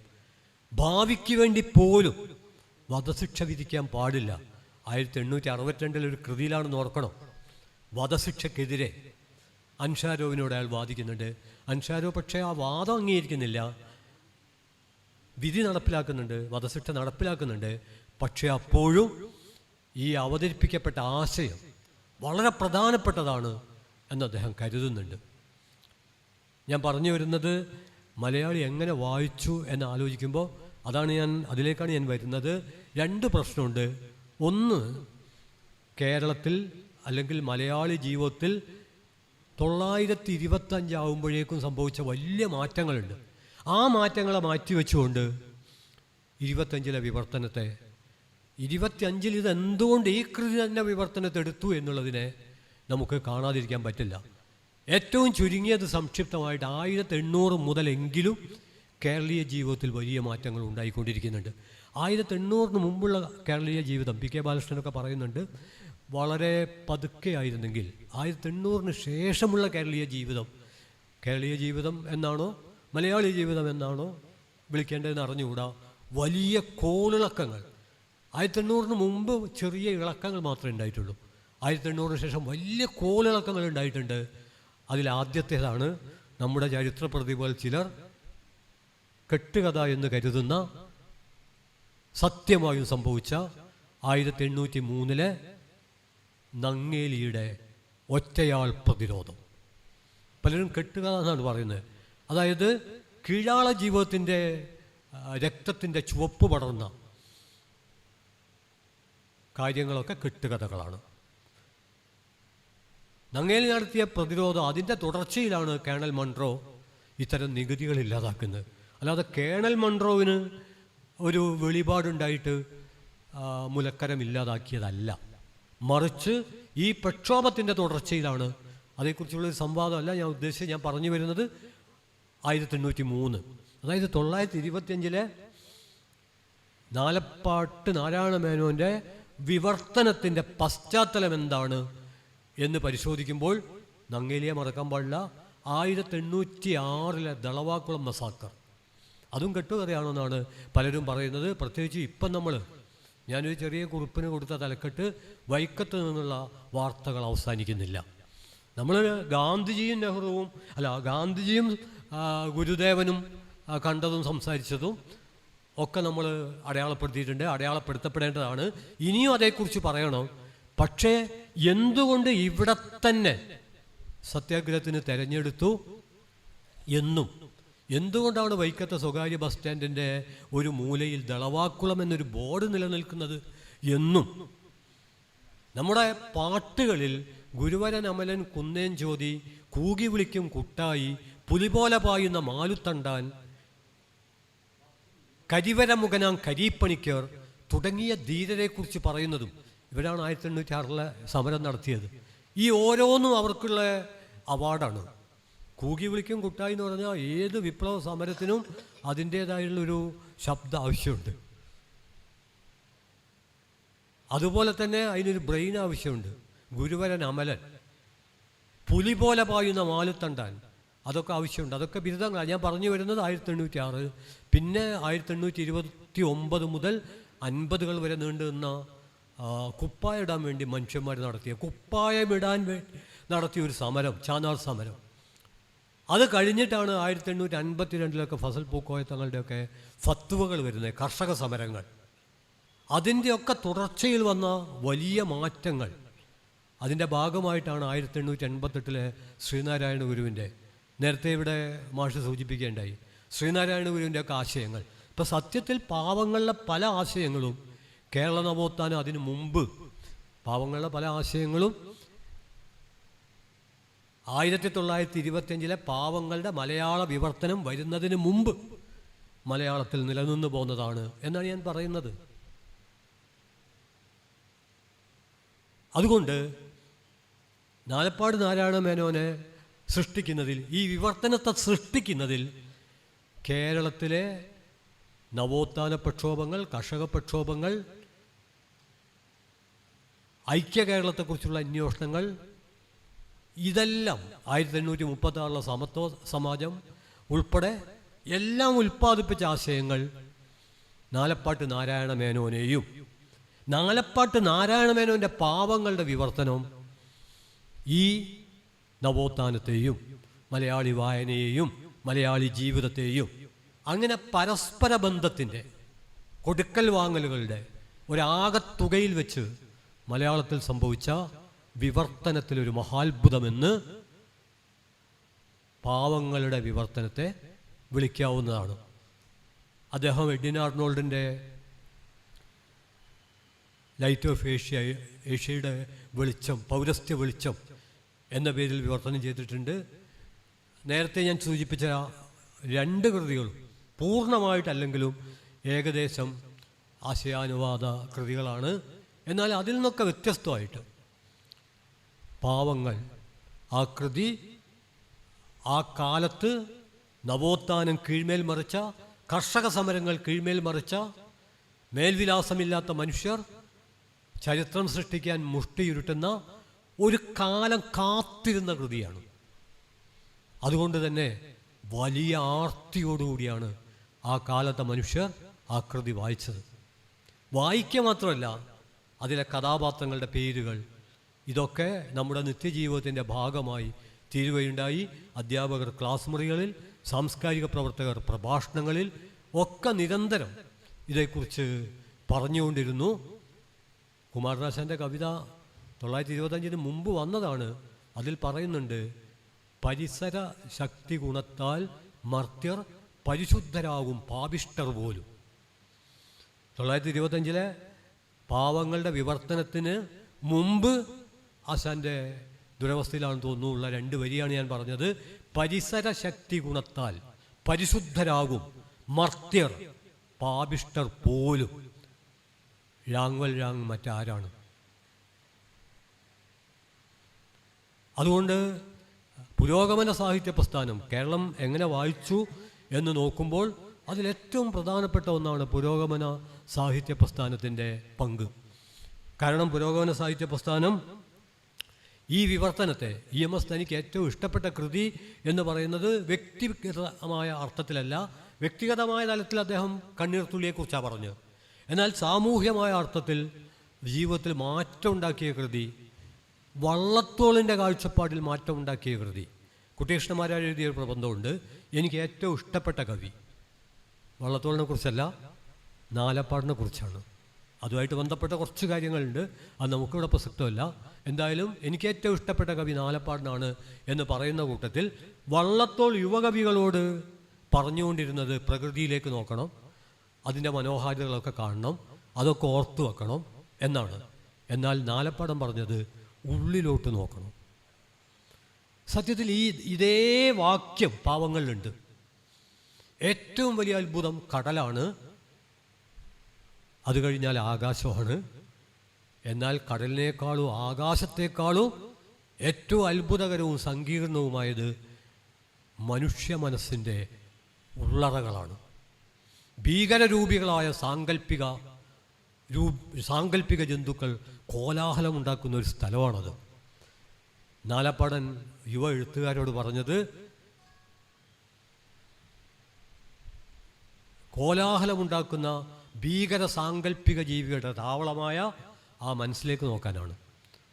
A: ഭാവിക്ക് വേണ്ടി പോലും വധശിക്ഷ വിധിക്കാൻ പാടില്ല. 1862 ഒരു കൃതിയിലാണെന്ന് ഓർക്കണം. വധശിക്ഷക്കെതിരെ അൻഷാരോവിനോട് അയാൾ വാദിക്കുന്നുണ്ട്. അൻഷാരോ പക്ഷേ ആ വാദം അംഗീകരിക്കുന്നില്ല, വിധി നടപ്പിലാക്കുന്നുണ്ട്, വധശിക്ഷ നടപ്പിലാക്കുന്നുണ്ട്. പക്ഷെ അപ്പോഴും ഈ അവതരിപ്പിക്കപ്പെട്ട ആശയം വളരെ പ്രധാനപ്പെട്ടതാണ് എന്ന് അദ്ദേഹം കരുതുന്നുണ്ട്. ഞാൻ പറഞ്ഞു വരുന്നത് മലയാളി എങ്ങനെ വായിച്ചു എന്ന് ആലോചിക്കുമ്പോൾ അതിലേക്കാണ് ഞാൻ വരുന്നത്. രണ്ട് പ്രശ്നമുണ്ട്. ഒന്ന്, കേരളത്തിൽ അല്ലെങ്കിൽ മലയാളി ജീവിതത്തിൽ 925 ആകുമ്പോഴേക്കും സംഭവിച്ച വലിയ മാറ്റങ്ങളുണ്ട്. ആ മാറ്റങ്ങളെ മാറ്റിവെച്ചുകൊണ്ട് 25-ലെ വിവർത്തനത്തെ 25-ൽ ഇതെന്തുകൊണ്ട് ഈ കൃതി തന്നെ വിവർത്തനത്തെ എടുത്തു എന്നുള്ളതിനെ നമുക്ക് കാണാതിരിക്കാൻ പറ്റില്ല. ഏറ്റവും ചുരുങ്ങിയത് സംക്ഷിപ്തമായിട്ട് 1800 മുതലെങ്കിലും കേരളീയ ജീവിതത്തിൽ വലിയ മാറ്റങ്ങൾ ഉണ്ടായിക്കൊണ്ടിരിക്കുന്നുണ്ട്. 1800 മുമ്പുള്ള കേരളീയ ജീവിതം പി കെ ബാലകൃഷ്ണനൊക്കെ പറയുന്നുണ്ട് വളരെ പതുക്കെ ആയിരുന്നെങ്കിൽ 1800 ശേഷമുള്ള കേരളീയ ജീവിതം എന്നാണോ മലയാളി ജീവിതം എന്നാണോ വിളിക്കേണ്ടതെന്ന് അറിഞ്ഞുകൂടാ, വലിയ കോളിളക്കങ്ങൾ. 1800 മുമ്പ് ചെറിയ ഇളക്കങ്ങൾ മാത്രമേ ഉണ്ടായിട്ടുള്ളൂ. 1800 ശേഷം വലിയ കോളിളക്കങ്ങൾ ഉണ്ടായിട്ടുണ്ട്. അതിലാദ്യത്തേതാണ് നമ്മുടെ ചരിത്ര പ്രതിഭകൾ ചിലർ കെട്ടുകഥ എന്ന് കരുതുന്ന സത്യമായും സംഭവിച്ച 1803-ലെ നങ്ങേലിയുടെ ഒറ്റയാൾ പ്രതിരോധം. പലരും കെട്ടുകഥ എന്നാണ് പറയുന്നത്. അതായത് കീഴാള ജീവിതത്തിൻ്റെ രക്തത്തിൻ്റെ ചുവപ്പ് പടർന്ന കാര്യങ്ങളൊക്കെ കെട്ടുകഥകളാണ്. നങ്ങേലി നടത്തിയ പ്രതിരോധം, അതിൻ്റെ തുടർച്ചയിലാണ് കേണൽ മൺട്രോ ഇത്തരം നികുതികൾ ഇല്ലാതാക്കുന്നത്. അല്ലാതെ കേണൽ മൺട്രോവിന് ഒരു വെളിപാടുണ്ടായിട്ട് മുലക്കരം ഇല്ലാതാക്കിയതല്ല, മറിച്ച് ഈ പ്രക്ഷോഭത്തിൻ്റെ തുടർച്ചയിലാണ്. അതേക്കുറിച്ചുള്ളൊരു സംവാദമല്ല ഞാൻ ഉദ്ദേശിച്ചത്. ഞാൻ പറഞ്ഞു വരുന്നത് 1803, അതായത് 925-ലെ നാലപ്പാട്ട് നാരായണ മേനോൻ്റെ വിവർത്തനത്തിൻ്റെ പശ്ചാത്തലം എന്താണ് എന്ന് പരിശോധിക്കുമ്പോൾ നങ്ങേലിയെ മറക്കാൻ പാടില്ല. 1806-ലെ ദളവാക്കുളം മസാക്കർ, അതും കെട്ടുകഥയാണെന്നാണ് പലരും പറയുന്നത്. പ്രത്യേകിച്ച് ഇപ്പം ഞാനൊരു ചെറിയ കുറിപ്പിന് കൊടുത്ത തലക്കെട്ട് വൈക്കത്ത് നിന്നുള്ള വാർത്തകൾ അവസാനിക്കുന്നില്ല. നമ്മൾ ഗാന്ധിജിയും ഗുരുദേവനും കണ്ടതും സംസാരിച്ചതും ഒക്കെ നമ്മൾ അടയാളപ്പെടുത്തിയിട്ടുണ്ട്, അടയാളപ്പെടുത്തപ്പെടേണ്ടതാണ്. ഇനിയും അതേക്കുറിച്ച് പറയണം. പക്ഷേ എന്തുകൊണ്ട് ഇവിടെ തന്നെ സത്യാഗ്രഹത്തിന് തിരഞ്ഞെടുത്തു എന്നും, എന്തുകൊണ്ടാണ് വൈക്കത്തെ സ്വകാര്യ ബസ് സ്റ്റാൻഡിൻ്റെ ഒരു മൂലയിൽ ദളവാക്കുളം എന്നൊരു ബോർഡ് നിലനിൽക്കുന്നത് എന്നും, നമ്മുടെ പാട്ടുകളിൽ ഗുരുവരൻ അമലൻ കുന്നേൻ ജ്യോതി, കൂകി വിളിക്കും കുട്ടായി, പുലിപോലെ പായുന്ന മാലുത്തണ്ടാൻ, കരിവരമുഖനാം കരീപ്പണിക്കർ തുടങ്ങിയ ധീരരെക്കുറിച്ച് പറയുന്നതും ഇവരാണ് 1806-ലെ സമരം നടത്തിയത്. ഈ ഓരോന്നും അവർക്കുള്ള അവാർഡാണ്. കൂകി വിളിക്കും കുട്ടായി എന്ന് പറഞ്ഞാൽ ഏത് വിപ്ലവ സമരത്തിനും അതിൻ്റേതായുള്ളൊരു ശബ്ദ ആവശ്യമുണ്ട്. അതുപോലെ തന്നെ അതിനൊരു ബ്രെയിൻ ആവശ്യമുണ്ട്. ഗുരുവരൻ അമലൻ, പുലി പോലെ പായുന്ന മാലുത്തണ്ടാൻ, അതൊക്കെ ആവശ്യമുണ്ട്. അതൊക്കെ ബിരുദങ്ങളാണ്. ഞാൻ പറഞ്ഞു വരുന്നത് 1806. പിന്നെ 1829 മുതൽ 50-കൾ വരെ നീണ്ടു നിന്ന കുപ്പായിടാൻ വേണ്ടി മനുഷ്യന്മാർ കുപ്പായമിടാൻ നടത്തിയ ഒരു സമരം, ചാനാർ സമരം. അത് കഴിഞ്ഞിട്ടാണ് 1852-ലൊക്കെ ഫസൽ പൂക്കോയ തങ്ങളുടെയൊക്കെ ഫത്വകൾ വരുന്നത്, കർഷക സമരങ്ങൾ. അതിൻ്റെയൊക്കെ തുടർച്ചയിൽ വന്ന വലിയ മാറ്റങ്ങൾ, അതിൻ്റെ ഭാഗമായിട്ടാണ് 1888-ലെ ശ്രീനാരായണ ഗുരുവിൻ്റെ, നേരത്തെ ഇവിടെ മാഷ് സൂചിപ്പിക്കുകയുണ്ടായി, ശ്രീനാരായണ ഗുരുവിൻ്റെ ഒക്കെ ആശയങ്ങൾ. ഇപ്പോൾ സത്യത്തിൽ പാവങ്ങളുടെ പല ആശയങ്ങളും കേരള നവോത്ഥാനം അതിനു മുമ്പ്, പാവങ്ങളുടെ പല ആശയങ്ങളും 1925-ലെ പാവങ്ങളുടെ മലയാള വിവർത്തനം വരുന്നതിന് മുമ്പ് മലയാളത്തിൽ നിലനിന്നു പോകുന്നതാണ് എന്നാണ് ഞാൻ പറയുന്നത്. അതുകൊണ്ട് നാലപ്പാട് നാരായണ മേനോനെ സൃഷ്ടിക്കുന്നതിൽ, ഈ വിവർത്തനത്തെ സൃഷ്ടിക്കുന്നതിൽ കേരളത്തിലെ നവോത്ഥാന പ്രക്ഷോഭങ്ങൾ, കർഷക പ്രക്ഷോഭങ്ങൾ, ഐക്യ കേരളത്തെക്കുറിച്ചുള്ള അന്വേഷണങ്ങൾ, ഇതെല്ലാം 1836-ലെ സമത്വ സമാജം ഉൾപ്പെടെ എല്ലാം ഉൽപ്പാദിപ്പിച്ച ആശയങ്ങൾ നാലപ്പാട്ട് നാരായണ മേനോനെയും, നാലപ്പാട്ട് നാരായണ മേനോൻ്റെ പാവങ്ങളുടെ വിവർത്തനം ഈ നവോത്ഥാനത്തെയും മലയാളി വായനയെയും മലയാളി ജീവിതത്തെയും അങ്ങനെ പരസ്പര ബന്ധത്തിൻ്റെ, കൊടുക്കൽ വാങ്ങലുകളുടെ, ഒരാകത്തുകയിൽ വെച്ച് മലയാളത്തിൽ സംഭവിച്ച വിവർത്തനത്തിലൊരു മഹാത്ഭുതമെന്ന് പാവങ്ങളുടെ വിവർത്തനത്തെ വിളിക്കാവുന്നതാണ്. അദ്ദേഹം എഡ്വിൻ ആർണോൾഡിൻ്റെ ലൈറ്റ് ഓഫ് ഏഷ്യ, ഏഷ്യയുടെ വെളിച്ചം, പൗരസ്ത്യ വെളിച്ചം എന്ന പേരിൽ വിവർത്തനം ചെയ്തിട്ടുണ്ട്. നേരത്തെ ഞാൻ സൂചിപ്പിച്ച 2 കൃതികളും പൂർണ്ണമായിട്ടല്ലെങ്കിലും ഏകദേശം ആശയാനുവാദ കൃതികളാണ്. എന്നാൽ അതിൽ നിന്നൊക്കെ വ്യത്യസ്തമായിട്ട് പാവങ്ങൾ ആ കൃതി ആ കാലത്ത് നവോത്ഥാനം കീഴ്മേൽ മറിച്ച, കർഷക സമരങ്ങൾ കീഴ്മേൽ മറിച്ച, മേൽവിലാസമില്ലാത്ത മനുഷ്യർ ചരിത്രം സൃഷ്ടിക്കാൻ മുഷ്ടിയുരുട്ടുന്ന ഒരു കാലം കാത്തിരുന്ന കൃതിയാണ്. അതുകൊണ്ട് തന്നെ വലിയ ആർത്തിയോടുകൂടിയാണ് ആ കാലത്തെ മനുഷ്യർ ആ കൃതി വായിച്ചത്. വായിക്കുക മാത്രമല്ല, അതിലെ കഥാപാത്രങ്ങളുടെ പേരുകൾ ഇതൊക്കെ നമ്മുടെ നിത്യജീവിതത്തിൻ്റെ ഭാഗമായി തീരുകയുണ്ടായി. അധ്യാപകർ ക്ലാസ് മുറികളിൽ, സാംസ്കാരിക പ്രവർത്തകർ പ്രഭാഷണങ്ങളിൽ ഒക്കെ നിരന്തരം ഇതേക്കുറിച്ച് പറഞ്ഞുകൊണ്ടിരുന്നു. കുമാരനാശാൻ്റെ കവിത 925 മുമ്പ് വന്നതാണ്. അതിൽ പറയുന്നുണ്ട്, പരിസര ശക്തി ഗുണത്താൽ മർത്യർ പരിശുദ്ധരാകും പാപിഷ്ടർ പോലും. 925 പാവങ്ങളുടെ വിവർത്തനത്തിന് മുമ്പ് ആശാൻ്റെ ദുരവസ്ഥയിലാണെന്ന് തോന്നുന്നുള്ള 2 വരിയാണ് ഞാൻ പറഞ്ഞത്. പരിസര ശക്തി ഗുണത്താൽ പരിശുദ്ധരാകും മർത്യർ പാപിഷ്ടർ പോലും. രാങ്വൽ രാങ് മറ്റാരാണ്? അതുകൊണ്ട് പുരോഗമന സാഹിത്യ പ്രസ്ഥാനം കേരളം എങ്ങനെ വായിച്ചു എന്ന് നോക്കുമ്പോൾ അതിലേറ്റവും പ്രധാനപ്പെട്ട ഒന്നാണ് പുരോഗമന സാഹിത്യ പ്രസ്ഥാനത്തിൻ്റെ പങ്ക്. കാരണം പുരോഗമന സാഹിത്യ പ്രസ്ഥാനം ഈ വിവർത്തനത്തെ, EMS തനിക്ക് ഏറ്റവും ഇഷ്ടപ്പെട്ട കൃതി എന്ന് പറയുന്നത് വ്യക്തിഗതമായ അർത്ഥത്തിലല്ല, വ്യക്തിഗതമായ തലത്തിൽ അദ്ദേഹം കണ്ണീർത്തുള്ളിയെക്കുറിച്ചാണ് പറഞ്ഞത്. എന്നാൽ സാമൂഹ്യമായ അർത്ഥത്തിൽ ജീവിതത്തിൽ മാറ്റം ഉണ്ടാക്കിയ കൃതി, വള്ളത്തോളിൻ്റെ കാഴ്ചപ്പാടിൽ മാറ്റമുണ്ടാക്കിയ കൃതി. കുട്ടികൃഷ്ണമാരാർ എഴുതിയ ഒരു പ്രബന്ധമുണ്ട്, എനിക്ക് ഏറ്റവും ഇഷ്ടപ്പെട്ട കവി. വള്ളത്തോളിനെ കുറിച്ചല്ല, നാലപ്പാടിനെ കുറിച്ചാണ്. അതുമായിട്ട് ബന്ധപ്പെട്ട കുറച്ച് കാര്യങ്ങളുണ്ട്, അത് നമുക്കിവിടെ പ്രസക്തമല്ല. എന്തായാലും എനിക്ക് ഏറ്റവും ഇഷ്ടപ്പെട്ട കവി നാലപ്പാടിനാണ് എന്ന് പറയുന്ന കൂട്ടത്തിൽ വള്ളത്തോൾ യുവകവികളോട് പറഞ്ഞുകൊണ്ടിരുന്നത് പ്രകൃതിയിലേക്ക് നോക്കണം, അതിൻ്റെ മനോഹാരിതകളൊക്കെ കാണണം, അതൊക്കെ ഓർത്തു വെക്കണം എന്നാണ്. എന്നാൽ നാലപ്പാടം പറഞ്ഞത് ഉള്ളിലോട്ട് നോക്കണം. സത്യത്തിൽ ഇതേ വാക്യം പാവങ്ങളിലുണ്ട്. ഏറ്റവും വലിയ അത്ഭുതം കടലാണ്, അത് കഴിഞ്ഞാൽ ആകാശമാണ്. എന്നാൽ കടലിനേക്കാളും ആകാശത്തേക്കാളും ഏറ്റവും അത്ഭുതകരവും സങ്കീർണവുമായത് മനുഷ്യ മനസ്സിൻ്റെ ഉള്ളറകളാണ്. ഭീകരരൂപികളായ സാങ്കല്പിക ജന്തുക്കൾ കോലാഹലമുണ്ടാക്കുന്ന ഒരു സ്ഥലമാണത്. നാലപ്പാടൻ യുവ എഴുത്തുകാരോട് പറഞ്ഞത്, കോലാഹലമുണ്ടാക്കുന്ന ഭീകര സാങ്കല്പിക ജീവികളുടെ താവളമായ ആ മനസ്സിലേക്ക് നോക്കാനാണ്,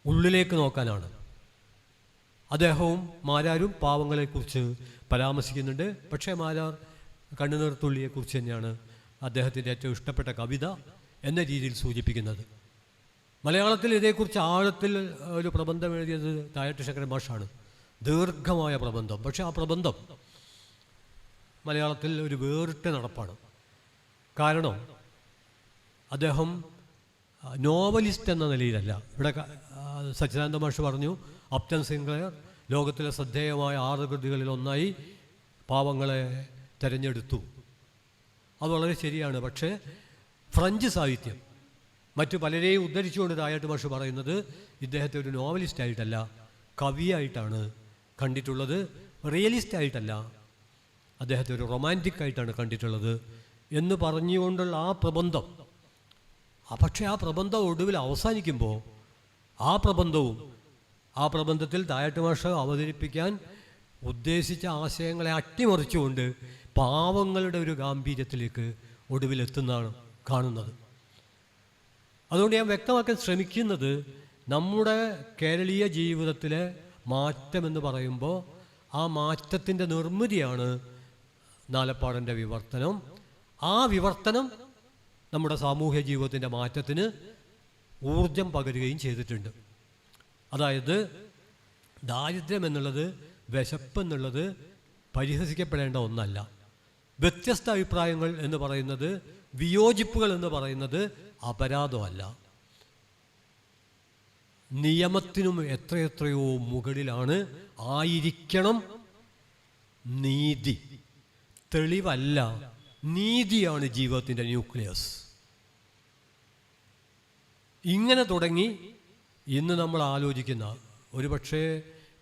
A: ഉള്ളിലേക്ക് നോക്കാനാണ്. അദ്ദേഹവും മാരാരും പാവങ്ങളെക്കുറിച്ച് പരാമർശിക്കുന്നുണ്ട്. പക്ഷേ മാരാർ കണ്ണുനീർത്തുള്ളിയെക്കുറിച്ച് തന്നെയാണ് അദ്ദേഹത്തിൻ്റെ ഏറ്റവും ഇഷ്ടപ്പെട്ട കവിത എന്ന രീതിയിൽ സൂചിപ്പിക്കുന്നത്. മലയാളത്തിൽ ഇതേക്കുറിച്ച് ആഴത്തിൽ ഒരു പ്രബന്ധം എഴുതിയത് തായട്ട് ശങ്കരൻ മാഷാണ്, ദീർഘമായ പ്രബന്ധം. പക്ഷേ ആ പ്രബന്ധം മലയാളത്തിൽ ഒരു വേറിട്ട നടപ്പാണ്. കാരണം അദ്ദേഹം നോവലിസ്റ്റ് എന്ന നിലയിലല്ല. ഇവിടെ സച്ചിദാനന്ദ മാഷ് പറഞ്ഞു, അപ്റ്റൻ സിൻക്ലെയർ ലോകത്തിലെ ശ്രദ്ധേയമായ 6 കൃതികളിൽ ഒന്നായി പാവങ്ങളെ തിരഞ്ഞെടുത്തു. അത് വളരെ ശരിയാണ്. പക്ഷേ ഫ്രഞ്ച് സാഹിത്യം മറ്റു പലരെയും ഉദ്ധരിച്ചുകൊണ്ട് തായാട്ട് മാഷ് പറയുന്നത് ഇദ്ദേഹത്തെ ഒരു നോവലിസ്റ്റായിട്ടല്ല, കവിയായിട്ടാണ് കണ്ടിട്ടുള്ളത്. റിയലിസ്റ്റ് ആയിട്ടല്ല, അദ്ദേഹത്തെ ഒരു റൊമാൻറ്റിക് ആയിട്ടാണ് കണ്ടിട്ടുള്ളത് എന്ന് പറഞ്ഞുകൊണ്ടുള്ള ആ പ്രബന്ധം. പക്ഷേ ആ പ്രബന്ധം ഒടുവിൽ അവസാനിക്കുമ്പോൾ ആ പ്രബന്ധത്തിൽ തായാട്ട് മാഷ് അവതരിപ്പിക്കാൻ ഉദ്ദേശിച്ച ആശയങ്ങളെ അട്ടിമറിച്ചുകൊണ്ട് പാവങ്ങളുടെ ഒരു ഗാംഭീര്യത്തിലേക്ക് ഒടുവിലെത്തുന്നതാണ് കാണുന്നത്. അതുകൊണ്ട് ഞാൻ വ്യക്തമാക്കാൻ ശ്രമിക്കുന്നത്, നമ്മുടെ കേരളീയ ജീവിതത്തിലെ മാറ്റമെന്ന് പറയുമ്പോൾ ആ മാറ്റത്തിൻ്റെ നിർമ്മിതിയാണ് നാലപ്പാടൻ്റെ വിവർത്തനം. ആ വിവർത്തനം നമ്മുടെ സാമൂഹ്യ ജീവിതത്തിൻ്റെ മാറ്റത്തിന് ഊർജം പകരുകയും ചെയ്തിട്ടുണ്ട്. അതായത് ദാരിദ്ര്യം എന്നുള്ളത്, വിശപ്പ് എന്നുള്ളത് പരിഹസിക്കപ്പെടേണ്ട ഒന്നല്ല. വ്യത്യസ്ത അഭിപ്രായങ്ങൾ എന്ന് പറയുന്നത്, വിയോജിപ്പുകൾ എന്ന് പറയുന്നത് അപരാധമല്ല. നിയമത്തിനും എത്രയെത്രയോ മുകളിലാണ് ആയിരിക്കണം നീതി. തെളിവല്ല, നീതിയാണ് ജീവിതത്തിൻ്റെ ന്യൂക്ലിയസ്. ഇങ്ങനെ തുടങ്ങി ഇന്ന് നമ്മൾ ആലോചിക്കുന്ന, ഒരുപക്ഷെ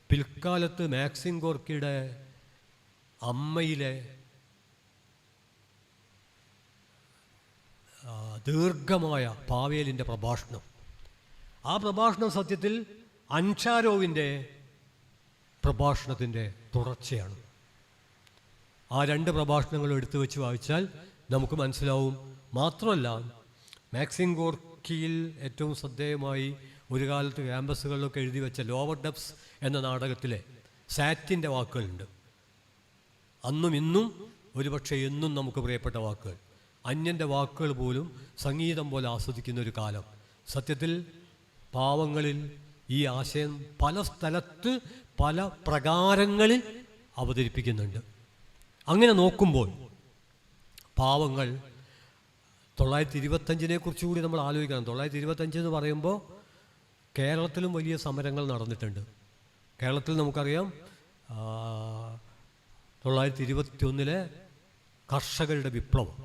A: പിൽക്കാലത്ത് മാക്സിം ഗോർക്കിയുടെ അമ്മയിലെ ദീർഘമായ പാവേലിൻ്റെ പ്രഭാഷണം, ആ പ്രഭാഷണം സത്യത്തിൽ അൻഷാരോവിൻ്റെ പ്രഭാഷണത്തിൻ്റെ തുടർച്ചയാണ്. ആ രണ്ട് പ്രഭാഷണങ്ങളും എടുത്തു വെച്ച് വായിച്ചാൽ നമുക്ക് മനസ്സിലാവും. മാത്രമല്ല, മാക്സിം ഗോർക്കിയിൽ ഏറ്റവും ശ്രദ്ധേയമായി ഒരു കാലത്ത് ക്യാമ്പസുകളിലൊക്കെ എഴുതി വെച്ച ലോവർ ഡെപ്സ് എന്ന നാടകത്തിലെ സാറ്റിൻ്റെ വാക്കുകളുണ്ട്. അന്നും ഇന്നും ഒരുപക്ഷെ എന്നും നമുക്ക് പ്രിയപ്പെട്ട വാക്കുകൾ, അന്യൻ്റെ വാക്കുകൾ പോലും സംഗീതം പോലെ ആസ്വദിക്കുന്ന ഒരു കാലം. സത്യത്തിൽ പാവങ്ങളിൽ ഈ ആശയം പല സ്ഥലത്ത് പല പ്രകാരങ്ങളിൽ അവതരിപ്പിക്കുന്നുണ്ട്. അങ്ങനെ നോക്കുമ്പോൾ പാവങ്ങൾ 925 കുറിച്ചുകൂടി നമ്മൾ ആലോചിക്കണം. 925 എന്ന് പറയുമ്പോൾ കേരളത്തിലും വലിയ സമരങ്ങൾ നടന്നിട്ടുണ്ട്. കേരളത്തിൽ നമുക്കറിയാം 921 കർഷകരുടെ വിപ്ലവം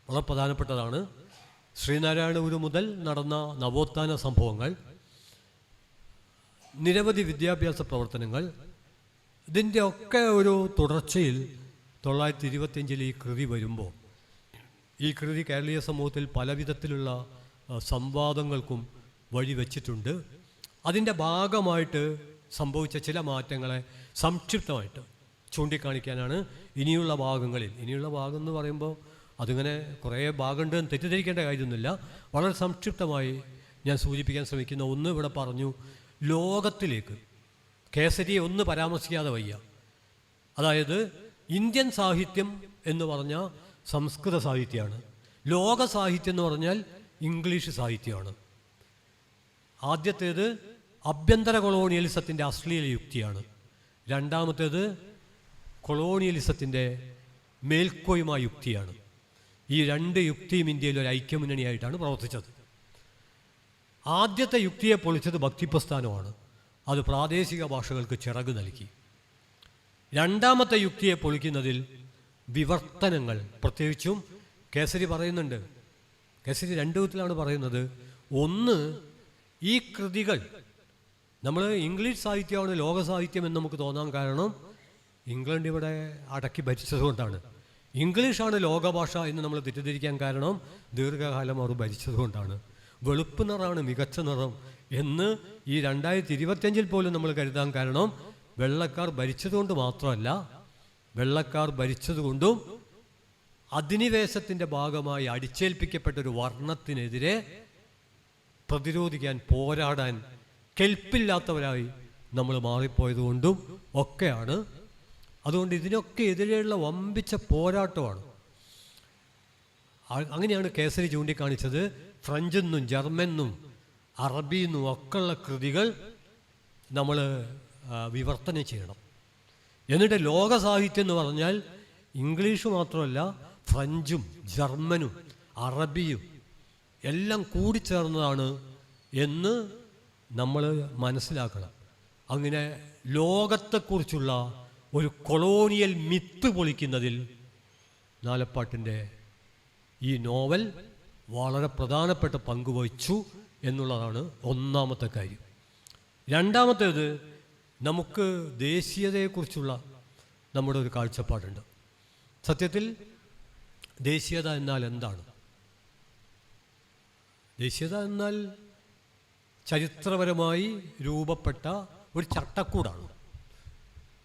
A: വളരെ പ്രധാനപ്പെട്ടതാണ്. ശ്രീനാരായണ ഗുരു മുതൽ നടന്ന നവോത്ഥാന സംഭവങ്ങൾ, നിരവധി വിദ്യാഭ്യാസ പ്രവർത്തനങ്ങൾ, ഇതിൻ്റെ ഒക്കെ ഒരു തുടർച്ചയിൽ 925 ഈ കൃതി വരുമ്പോൾ, ഈ കൃതി കേരളീയ സമൂഹത്തിൽ പല വിധത്തിലുള്ള സംവാദങ്ങൾക്കും വഴിവെച്ചിട്ടുണ്ട്. അതിൻ്റെ ഭാഗമായിട്ട് സംഭവിച്ച ചില മാറ്റങ്ങളെ സംക്ഷിപ്തമായിട്ട് ചൂണ്ടിക്കാണിക്കാനാണ് ഇനിയുള്ള ഭാഗങ്ങളിൽ. ഇനിയുള്ള ഭാഗം എന്ന് പറയുമ്പോൾ അതിങ്ങനെ കുറേ ഭാഗമുണ്ട് എന്ന് തെറ്റിദ്ധരിക്കേണ്ട കാര്യമൊന്നുമില്ല. വളരെ സംക്ഷിപ്തമായി ഞാൻ സൂചിപ്പിക്കാൻ ശ്രമിക്കുന്ന ഒന്ന് ഇവിടെ പറഞ്ഞു. ലോകത്തിലേക്ക് കേസരിയെ ഒന്ന് പരാമർശിക്കാതെ വയ്യ. അതായത് ഇന്ത്യൻ സാഹിത്യം എന്ന് പറഞ്ഞാൽ സംസ്കൃത സാഹിത്യമാണ്, ലോക സാഹിത്യം എന്ന് പറഞ്ഞാൽ ഇംഗ്ലീഷ് സാഹിത്യമാണ്. ആദ്യത്തേത് ആഭ്യന്തര കൊളോണിയലിസത്തിൻ്റെ അശ്ലീല യുക്തിയാണ്. രണ്ടാമത്തേത് കൊളോണിയലിസത്തിൻ്റെ മേൽക്കോയ്മ യുക്തിയാണ്. ഈ രണ്ട് യുക്തിയും ഇന്ത്യയിൽ ഒരു ഐക്യമുന്നണിയായിട്ടാണ് പ്രവർത്തിച്ചത്. ആദ്യത്തെ യുക്തിയെ പൊളിച്ചത് ഭക്തിപ്രസ്ഥാനമാണ്. അത് പ്രാദേശിക ഭാഷകൾക്ക് ചിറക് നൽകി. രണ്ടാമത്തെ യുക്തിയെ പൊളിക്കുന്നതിൽ വിവർത്തനങ്ങൾ, പ്രത്യേകിച്ചും കേസരി പറയുന്നുണ്ട്. കേസരി രണ്ട് വിധത്തിലാണ് പറയുന്നത്. ഒന്ന്, ഈ കൃതികൾ നമ്മൾ ഇംഗ്ലീഷ് സാഹിത്യമാണ് ലോക സാഹിത്യം എന്ന് നമുക്ക് തോന്നാൻ കാരണം ഇംഗ്ലണ്ട് ഇവിടെ അടക്കി ഭരിച്ചതുകൊണ്ടാണ്. ഇംഗ്ലീഷാണ് ലോകഭാഷ എന്ന് നമ്മൾ തെറ്റിദ്ധരിക്കാൻ കാരണം ദീർഘകാലം അവർ ഭരിച്ചതുകൊണ്ടാണ്. വെളുപ്പ് നിറമാണ് മികച്ച നിറം എന്ന് ഈ 2025 പോലും നമ്മൾ കരുതാൻ കാരണം വെള്ളക്കാർ ഭരിച്ചതുകൊണ്ട് മാത്രമല്ല, വെള്ളക്കാർ ഭരിച്ചതുകൊണ്ടും അധിനിവേശത്തിൻ്റെ ഭാഗമായി അടിച്ചേൽപ്പിക്കപ്പെട്ടൊരു വർണ്ണത്തിനെതിരെ പ്രതിരോധിക്കാൻ, പോരാടാൻ കെൽപ്പില്ലാത്തവരായി നമ്മൾ മാറിപ്പോയതുകൊണ്ടും ഒക്കെയാണ്. അതുകൊണ്ട് ഇതിനൊക്കെ എതിരെയുള്ള വമ്പിച്ച പോരാട്ടമാണ്. അങ്ങനെയാണ് കേസരി ചൂണ്ടിക്കാണിച്ചത്. ഫ്രഞ്ചെന്നും ജർമ്മനും അറബിയെന്നും ഒക്കെയുള്ള കൃതികൾ നമ്മൾ വിവർത്തനം ചെയ്യണം. എന്നിട്ട് ലോക സാഹിത്യം എന്ന് പറഞ്ഞാൽ ഇംഗ്ലീഷ് മാത്രമല്ല, ഫ്രഞ്ചും ജർമ്മനും അറബിയും എല്ലാം കൂടിച്ചേർന്നതാണ് എന്ന് നമ്മൾ മനസ്സിലാക്കണം. അങ്ങനെ ലോകത്തെക്കുറിച്ചുള്ള ഒരു കൊളോണിയൽ മിത്ത് പൊളിക്കുന്നതിൽ നാലപ്പാട്ടിൻ്റെ ഈ നോവൽ വളരെ പ്രധാനപ്പെട്ട പങ്ക് വഹിച്ചു എന്നുള്ളതാണ് ഒന്നാമത്തെ കാര്യം. രണ്ടാമത്തേത്, നമുക്ക് ദേശീയതയെക്കുറിച്ചുള്ള നമ്മുടെ ഒരു കാഴ്ചപ്പാടുണ്ട്. സത്യത്തിൽ ദേശീയത എന്നാൽ എന്താണ്? ദേശീയത എന്നാൽ ചരിത്രപരമായി രൂപപ്പെട്ട ഒരു ചട്ടക്കൂടാണ്.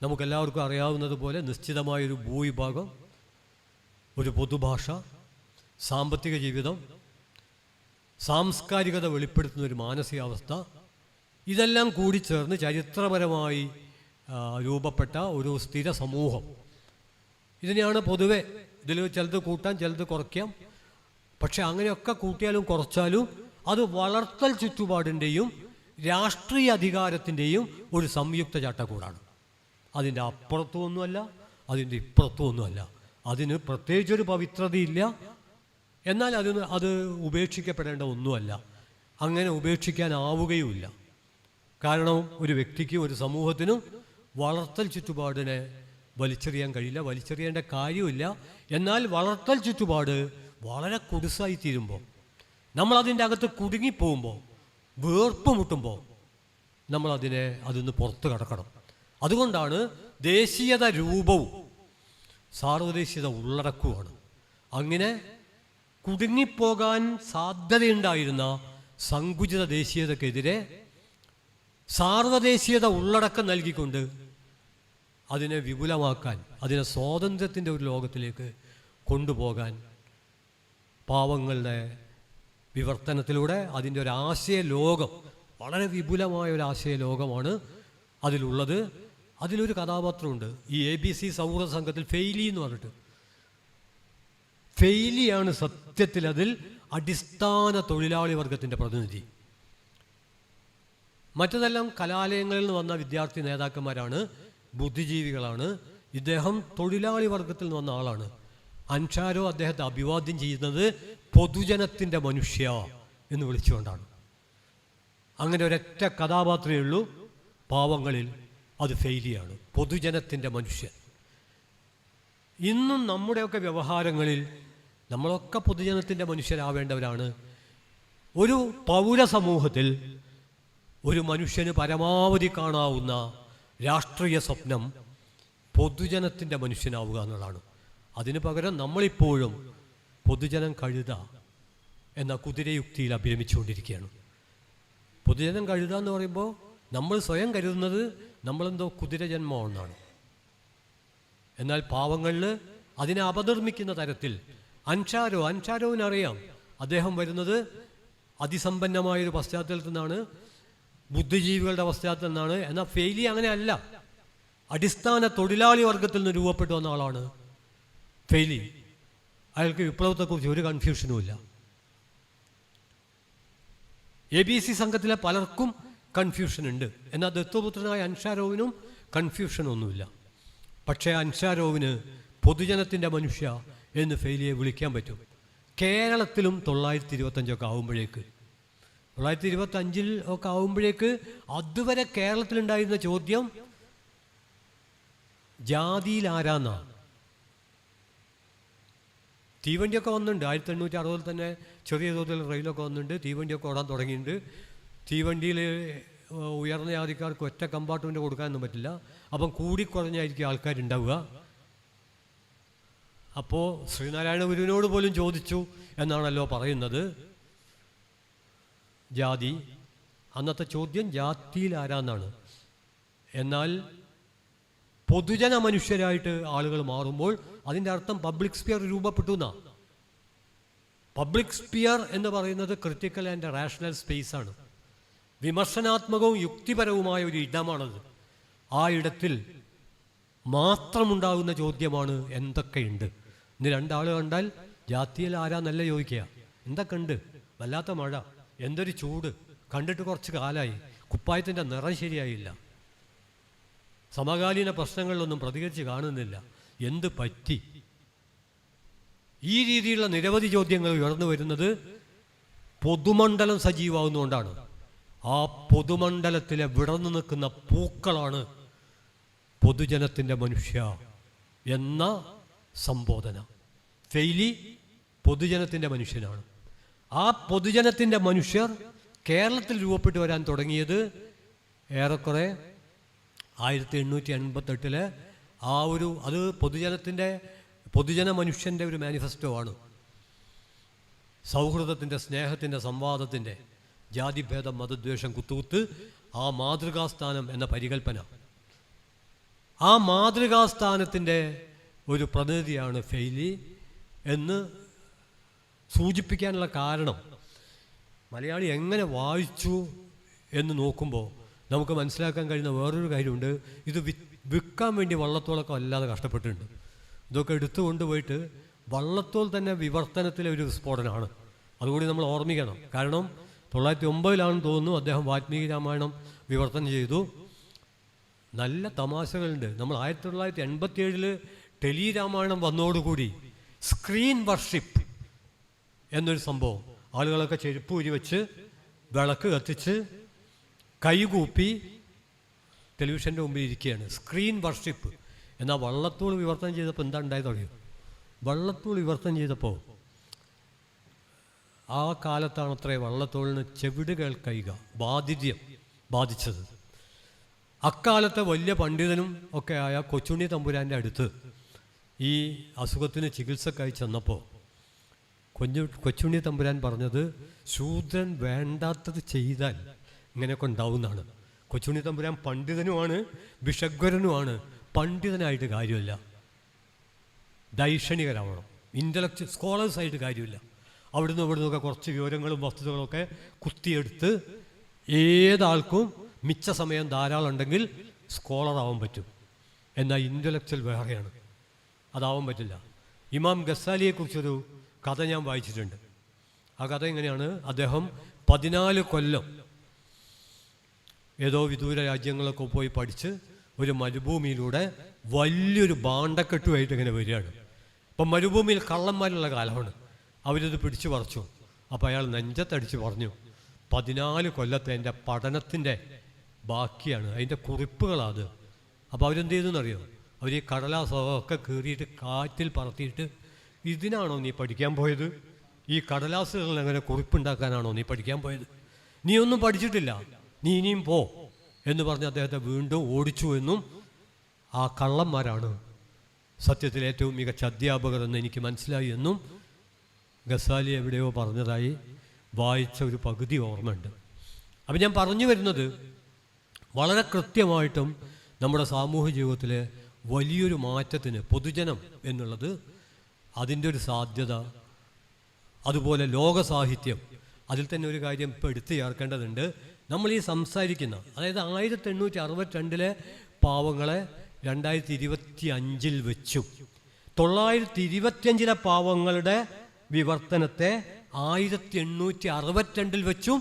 A: നമുക്കെല്ലാവർക്കും അറിയാവുന്നതുപോലെ നിശ്ചിതമായൊരു ഭൂവിഭാഗം, ഒരു പൊതുഭാഷ, സാമ്പത്തിക ജീവിതം, സാംസ്കാരികത വെളിപ്പെടുത്തുന്ന ഒരു മാനസികാവസ്ഥ, ഇതെല്ലാം കൂടി ചേർന്ന് ചരിത്രപരമായി രൂപപ്പെട്ട ഒരു സ്ഥിര സമൂഹം. ഇതിനെയാണ് പൊതുവെ, ഇതിൽ ചിലത് കൂട്ടാൻ ചിലത് കുറയ്ക്കാം. പക്ഷെ അങ്ങനെയൊക്കെ കൂട്ടിയാലും കുറച്ചാലും അത് വളർത്തൽ ചുറ്റുപാടിൻ്റെയും രാഷ്ട്രീയ അധികാരത്തിൻ്റെയും ഒരു സംയുക്ത ചട്ടക്കൂടാണ്. അതിൻ്റെ അപ്പുറത്തുമൊന്നുമല്ല, അതിൻ്റെ ഇപ്പുറത്തുമൊന്നുമല്ല. അതിന് പ്രത്യേകിച്ചൊരു പവിത്രതയില്ല, എന്നാൽ അത് ഉപേക്ഷിക്കപ്പെടേണ്ട ഒന്നുമല്ല. അങ്ങനെ ഉപേക്ഷിക്കാനാവുകയുമില്ല. കാരണം ഒരു വ്യക്തിക്കും ഒരു സമൂഹത്തിനും വളർത്തൽ ചുറ്റുപാടിനെ വലിച്ചെറിയാൻ കഴിയില്ല, വലിച്ചെറിയേണ്ട കാര്യമില്ല. എന്നാൽ വളർത്തൽ ചുറ്റുപാട് വളരെ കുടുസായി തീരുമ്പോൾ, നമ്മളതിൻ്റെ അകത്ത് കുടുങ്ങിപ്പോകുമ്പോൾ, വീർപ്പ് മുട്ടുമ്പോൾ അതിന്ന് പുറത്ത് കടക്കണം. അതുകൊണ്ടാണ് ദേശീയത രൂപവും സാർവദേശീയത ഉള്ളടക്കവുമാണ്. അങ്ങനെ കുടുങ്ങിപ്പോകാൻ സാധ്യതയുണ്ടായിരുന്ന സങ്കുചിത ദേശീയതക്കെതിരെ സാർവദേശീയത ഉള്ളടക്കം നൽകിക്കൊണ്ട് അതിനെ വിപുലമാക്കാൻ, അതിനെ സ്വാതന്ത്ര്യത്തിൻ്റെ ഒരു ലോകത്തിലേക്ക് കൊണ്ടുപോകാൻ പാവങ്ങളുടെ വിവർത്തനത്തിലൂടെ അതിൻ്റെ ഒരു ആശയ ലോകം, വളരെ വിപുലമായ ഒരു ആശയ ലോകമാണ് അതിലുള്ളത്. അതിലൊരു കഥാപാത്രമുണ്ട് ഈ ABC സൗഹൃദ സംഘത്തിൽ, ഫെയിലി എന്ന് പറഞ്ഞിട്ട്. ഫെയിലിയാണ് സത്യത്തിൽ അതിൽ അടിസ്ഥാന തൊഴിലാളി വർഗത്തിൻ്റെ പ്രതിനിധി. മറ്റതെല്ലാം കലാലയങ്ങളിൽ നിന്ന് വന്ന വിദ്യാർത്ഥി നേതാക്കന്മാരാണ്, ബുദ്ധിജീവികളാണ്. ഇദ്ദേഹം തൊഴിലാളി വർഗത്തിൽ നിന്ന് വന്ന ആളാണ്. അൻഷാരോ അദ്ദേഹത്തെ അഭിവാദ്യം ചെയ്യുന്നത് പൊതുജനത്തിൻ്റെ മനുഷ്യ എന്ന് വിളിച്ചുകൊണ്ടാണ്. അങ്ങനെ ഒരൊറ്റ കഥാപാത്രമേ ഉള്ളൂ പാവങ്ങളിൽ, അത് ഫെയിലിയാണ്, പൊതുജനത്തിൻ്റെ മനുഷ്യൻ. ഇന്നും നമ്മുടെയൊക്കെ വ്യവഹാരങ്ങളിൽ നമ്മളൊക്കെ പൊതുജനത്തിൻ്റെ മനുഷ്യരാവേണ്ടവരാണ്. ഒരു പൗരസമൂഹത്തിൽ ഒരു മനുഷ്യന് പരമാവധി കാണാവുന്ന രാഷ്ട്രീയ സ്വപ്നം പൊതുജനത്തിൻ്റെ മനുഷ്യനാവുക എന്നുള്ളതാണ്. അതിന് പകരം നമ്മളിപ്പോഴും പൊതുജനം കഴുത എന്ന കുതിരയുക്തിയിൽ അഭിരമിച്ചുകൊണ്ടിരിക്കുകയാണ്. പൊതുജനം കഴുത എന്ന് പറയുമ്പോൾ നമ്മൾ സ്വയം കരുതുന്നത് നമ്മളെന്തോ കുതിരജന്മമെന്നാണ്. എന്നാൽ പാവങ്ങളിൽ അതിനെ അപനിർമ്മിക്കുന്ന തരത്തിൽ അൻഷാരോവിനറിയാം, അദ്ദേഹം വരുന്നത് അതിസമ്പന്നമായൊരു പശ്ചാത്തലത്തിൽ നിന്നാണ്, ബുദ്ധിജീവികളുടെ പശ്ചാത്തലത്തിൽ നിന്നാണ്. എന്നാൽ ഫെയിലി അങ്ങനെയല്ല, അടിസ്ഥാന തൊഴിലാളി വർഗത്തിൽ നിന്ന് രൂപപ്പെട്ടു വന്ന ആളാണ് ഫെയിലി. അയാൾക്ക് വിപ്ലവത്തെക്കുറിച്ച് ഒരു കൺഫ്യൂഷനുമില്ല. ABC സംഘത്തിലെ പലർക്കും കൺഫ്യൂഷൻ ഉണ്ട്, എന്നാൽ ദത്തുപുത്രനായ അൻഷാരോവിനും കൺഫ്യൂഷനൊന്നുമില്ല. പക്ഷേ അൻഷാരോവിന് പൊതുജനത്തിൻ്റെ മനുഷ്യ എന്ന് ഫെയിലിയെ വിളിക്കാൻ പറ്റും. കേരളത്തിലും 925 ആകുമ്പോഴേക്ക്, 925 ആകുമ്പോഴേക്ക് അതുവരെ കേരളത്തിലുണ്ടായിരുന്ന ചോദ്യം ജാതിയിൽ ആരാന്നാണ്. തീവണ്ടിയൊക്കെ വന്നിട്ടുണ്ട്. 1860 തന്നെ ചെറിയ തോതിൽ റെയിലൊക്കെ വന്നിട്ടുണ്ട്, തീവണ്ടിയൊക്കെ ഓടാൻ തുടങ്ങിയിട്ടുണ്ട്. തീവണ്ടിയിൽ ഉയർന്ന ജാതിക്കാർക്ക് ഒറ്റ കമ്പാർട്ട്മെൻറ്റ് കൊടുക്കാനൊന്നും പറ്റില്ല. അപ്പം കൂടിക്കുറഞ്ഞായിരിക്കും ആൾക്കാരുണ്ടാവുക. അപ്പോൾ ശ്രീനാരായണ ഗുരുവിനോട് പോലും ചോദിച്ചു എന്നാണല്ലോ പറയുന്നത് ജാതി. അന്നത്തെ ചോദ്യം ജാതിയിൽ ആരാന്നാണ്. എന്നാൽ പൊതുജന മനുഷ്യരായിട്ട് ആളുകൾ മാറുമ്പോൾ അതിൻ്റെ അർത്ഥം പബ്ലിക് സ്പിയർ രൂപപ്പെട്ടു എന്നാണ്. പബ്ലിക് സ്പിയർ എന്ന് പറയുന്നത് ക്രിട്ടിക്കൽ ആൻഡ് റാഷണൽ സ്പേസാണ്. വിമർശനാത്മകവും യുക്തിപരവുമായ ഒരു ഇടമാണത്. ആ ഇടത്തിൽ മാത്രമുണ്ടാകുന്ന ചോദ്യമാണ് എന്തൊക്കെയുണ്ട്. ഇന്ന് രണ്ടാൾ കണ്ടാൽ ജാതിയിൽ ആരാന്നല്ല ചോദിക്കുക, എന്തൊക്കെ ഉണ്ട്, വല്ലാത്ത മഴ, എന്തൊരു ചൂട്, കണ്ടിട്ട് കുറച്ച് കാലമായി, കുപ്പായത്തിൻ്റെ നിറം ശരിയായില്ല, സമകാലീന പ്രശ്നങ്ങളിലൊന്നും പ്രതികരിച്ച് കാണുന്നില്ല, എന്ത് പറ്റി? ഈ രീതിയിലുള്ള നിരവധി ചോദ്യങ്ങൾ ഉയർന്നു വരുന്നത് പൊതുമണ്ഡലം സജീവമാകുന്നതുകൊണ്ടാണ്. ആ പൊതുമണ്ഡലത്തിലെ വിടർന്നു നിൽക്കുന്ന പൂക്കളാണ് പൊതുജനത്തിൻ്റെ മനുഷ്യ എന്ന സംബോധന. ഫെയിലി പൊതുജനത്തിൻ്റെ മനുഷ്യനാണ്. ആ പൊതുജനത്തിൻ്റെ മനുഷ്യർ കേരളത്തിൽ രൂപപ്പെട്ടു വരാൻ തുടങ്ങിയത് ഏറെക്കുറെ 1888 അത് പൊതുജന മനുഷ്യൻ്റെ ഒരു മാനിഫെസ്റ്റോ ആണ്. സൗഹൃദത്തിൻ്റെ, സ്നേഹത്തിൻ്റെ, സംവാദത്തിൻ്റെ, ജാതിഭേദം, മതദ്വേഷം, കുത്തുകുത്ത്, ആ മാതൃകാസ്ഥാനം എന്ന പരികൽപ്പന. ആ മാതൃകാസ്ഥാനത്തിൻ്റെ ഒരു പ്രതിനിധിയാണ് ഫെയിലി എന്ന് സൂചിപ്പിക്കാനുള്ള കാരണം മലയാളി എങ്ങനെ വായിച്ചു എന്ന് നോക്കുമ്പോൾ നമുക്ക് മനസ്സിലാക്കാൻ കഴിയുന്ന വേറൊരു കാര്യമുണ്ട്. ഇത് വിൽക്കാൻ വേണ്ടി വള്ളത്തോളൊക്കെ വല്ലാതെ കഷ്ടപ്പെട്ടിട്ടുണ്ട്. ഇതൊക്കെ എടുത്തു കൊണ്ടുപോയിട്ട് വള്ളത്തോൾ തന്നെ വിവർത്തനത്തിലെ ഒരു സ്ഫോടനമാണ്. അതുകൂടി നമ്മൾ ഓർമ്മിക്കണം. കാരണം 1909 തോന്നുന്നു അദ്ദേഹം വാൽമീകി രാമായണം വിവർത്തനം ചെയ്തു. നല്ല തമാശകളുണ്ട്. നമ്മൾ 1987 ടെലി രാമായണം വന്നതോടുകൂടി സ്ക്രീൻ വർഷിപ്പ് എന്നൊരു സംഭവം, ആളുകളൊക്കെ ചെരുപ്പ് ഊരി വെച്ച് വിളക്ക് കത്തിച്ച് കൈകൂപ്പി ടെലിവിഷൻ്റെ മുമ്പിൽ ഇരിക്കുകയാണ്. Screen worship. എന്നാൽ വള്ളത്തോൾ വിവർത്തനം ചെയ്തപ്പോൾ എന്താ ഉണ്ടായത് അറിയും? വള്ളത്തോൾ വിവർത്തനം ചെയ്തപ്പോൾ ആ കാലത്താണത്രേ വള്ളത്തോളിന് ചെവിട് കേൾക്കുക ബാധിത്യം ബാധിച്ചത്. അക്കാലത്തെ വലിയ പണ്ഡിതനും ഒക്കെ ആയ കൊച്ചുണ്ണി തമ്പുരാൻ്റെ അടുത്ത് ഈ അസുഖത്തിന് ചികിത്സക്കായി ചെന്നപ്പോൾ കൊച്ചുണ്ണി തമ്പുരാൻ പറഞ്ഞത്, ശൂദ്രൻ വേണ്ടാത്തത് ചെയ്താൽ ഇങ്ങനെയൊക്കെ ഉണ്ടാവുന്നതാണ്. കൊച്ചുണ്ണി തമ്പുരാൻ പണ്ഡിതനുമാണ്, വിഷഗ്വരനുമാണ്. പണ്ഡിതനായിട്ട് കാര്യമില്ല, ദൈക്ഷണികരാവണം, ഇൻ്റലക്ച്വൽ സ്കോളേഴ്സായിട്ട് കാര്യമില്ല. അവിടുന്ന് ഇവിടുന്നൊക്കെ കുറച്ച് വിവരങ്ങളും വസ്തുതകളൊക്കെ കുത്തിയെടുത്ത് ഏതാൾക്കും മിച്ച സമയം ധാരാളം ഉണ്ടെങ്കിൽ സ്കോളറാവാൻ പറ്റും. എന്നാൽ ഇൻ്റലക്ച്വൽ വേറെയാണ്, അതാവാൻ പറ്റില്ല. ഇമാം ഗസാലിയെക്കുറിച്ചൊരു കഥ ഞാൻ വായിച്ചിട്ടുണ്ട്. ആ കഥ ഇങ്ങനെയാണ്. അദ്ദേഹം 14 കൊല്ലം ഏതോ വിദൂര രാജ്യങ്ങളൊക്കെ പോയി പഠിച്ച് ഒരു മരുഭൂമിയിലൂടെ വലിയൊരു ഭാണ്ഡക്കെട്ടുമായിട്ട് ഇങ്ങനെ വരികയാണ്. അപ്പം മരുഭൂമിയിൽ കള്ളന്മാരുള്ള കാലമാണ്. അവരിത് പിടിച്ചു പറിച്ചു. അപ്പോൾ അയാൾ നെഞ്ചത്തടിച്ച് പറഞ്ഞു, 14 കൊല്ലത്തെ എൻ്റെ പഠനത്തിൻ്റെ ബാക്കിയാണ്, അതിൻ്റെ കുറിപ്പുകളാണ്. അപ്പോൾ അവരെന്ത് ചെയ്തെന്നറിയോ? അവർ ഈ കടലാസൊക്കെ കീറിയിട്ട് കാറ്റിൽ പറത്തിയിട്ട്, ഇതിനാണോ നീ പഠിക്കാൻ പോയത്? ഈ കടലാസുകളിൽ അങ്ങനെ കുറിപ്പുണ്ടാക്കാനാണോ നീ പഠിക്കാൻ പോയത്? നീ ഒന്നും പഠിച്ചിട്ടില്ല, നീ ഇനിയും പോ എന്ന് പറഞ്ഞ് അദ്ദേഹത്തെ വീണ്ടും ഓടിച്ചു എന്നും ആ കള്ളന്മാരാണ് സത്യത്തിൽ ഏറ്റവും മികച്ച അധ്യാപകർ എന്ന് എനിക്ക് മനസ്സിലായി എന്നും ഗസാലി എവിടെയോ പറഞ്ഞതായി വായിച്ച ഒരു പകുതി ഓർമ്മയുണ്ട്. അപ്പം ഞാൻ പറഞ്ഞു വരുന്നത്, വളരെ കൃത്യമായിട്ടും നമ്മുടെ സാമൂഹ്യ ജീവിതത്തിലെ വലിയൊരു മാറ്റത്തിന് പൊതുജനം എന്നുള്ളത് അതിൻ്റെ ഒരു സാധ്യത, അതുപോലെ ലോക സാഹിത്യം. അതിൽ തന്നെ ഒരു കാര്യം ഇപ്പോൾ എടുത്തു ചേർക്കേണ്ടതുണ്ട്. നമ്മൾ ഈ സംസാരിക്കുന്ന, അതായത് 1862 പാവങ്ങളെ 2025 വെച്ചും 925 പാവങ്ങളുടെ വിവർത്തനത്തെ 1862 വെച്ചും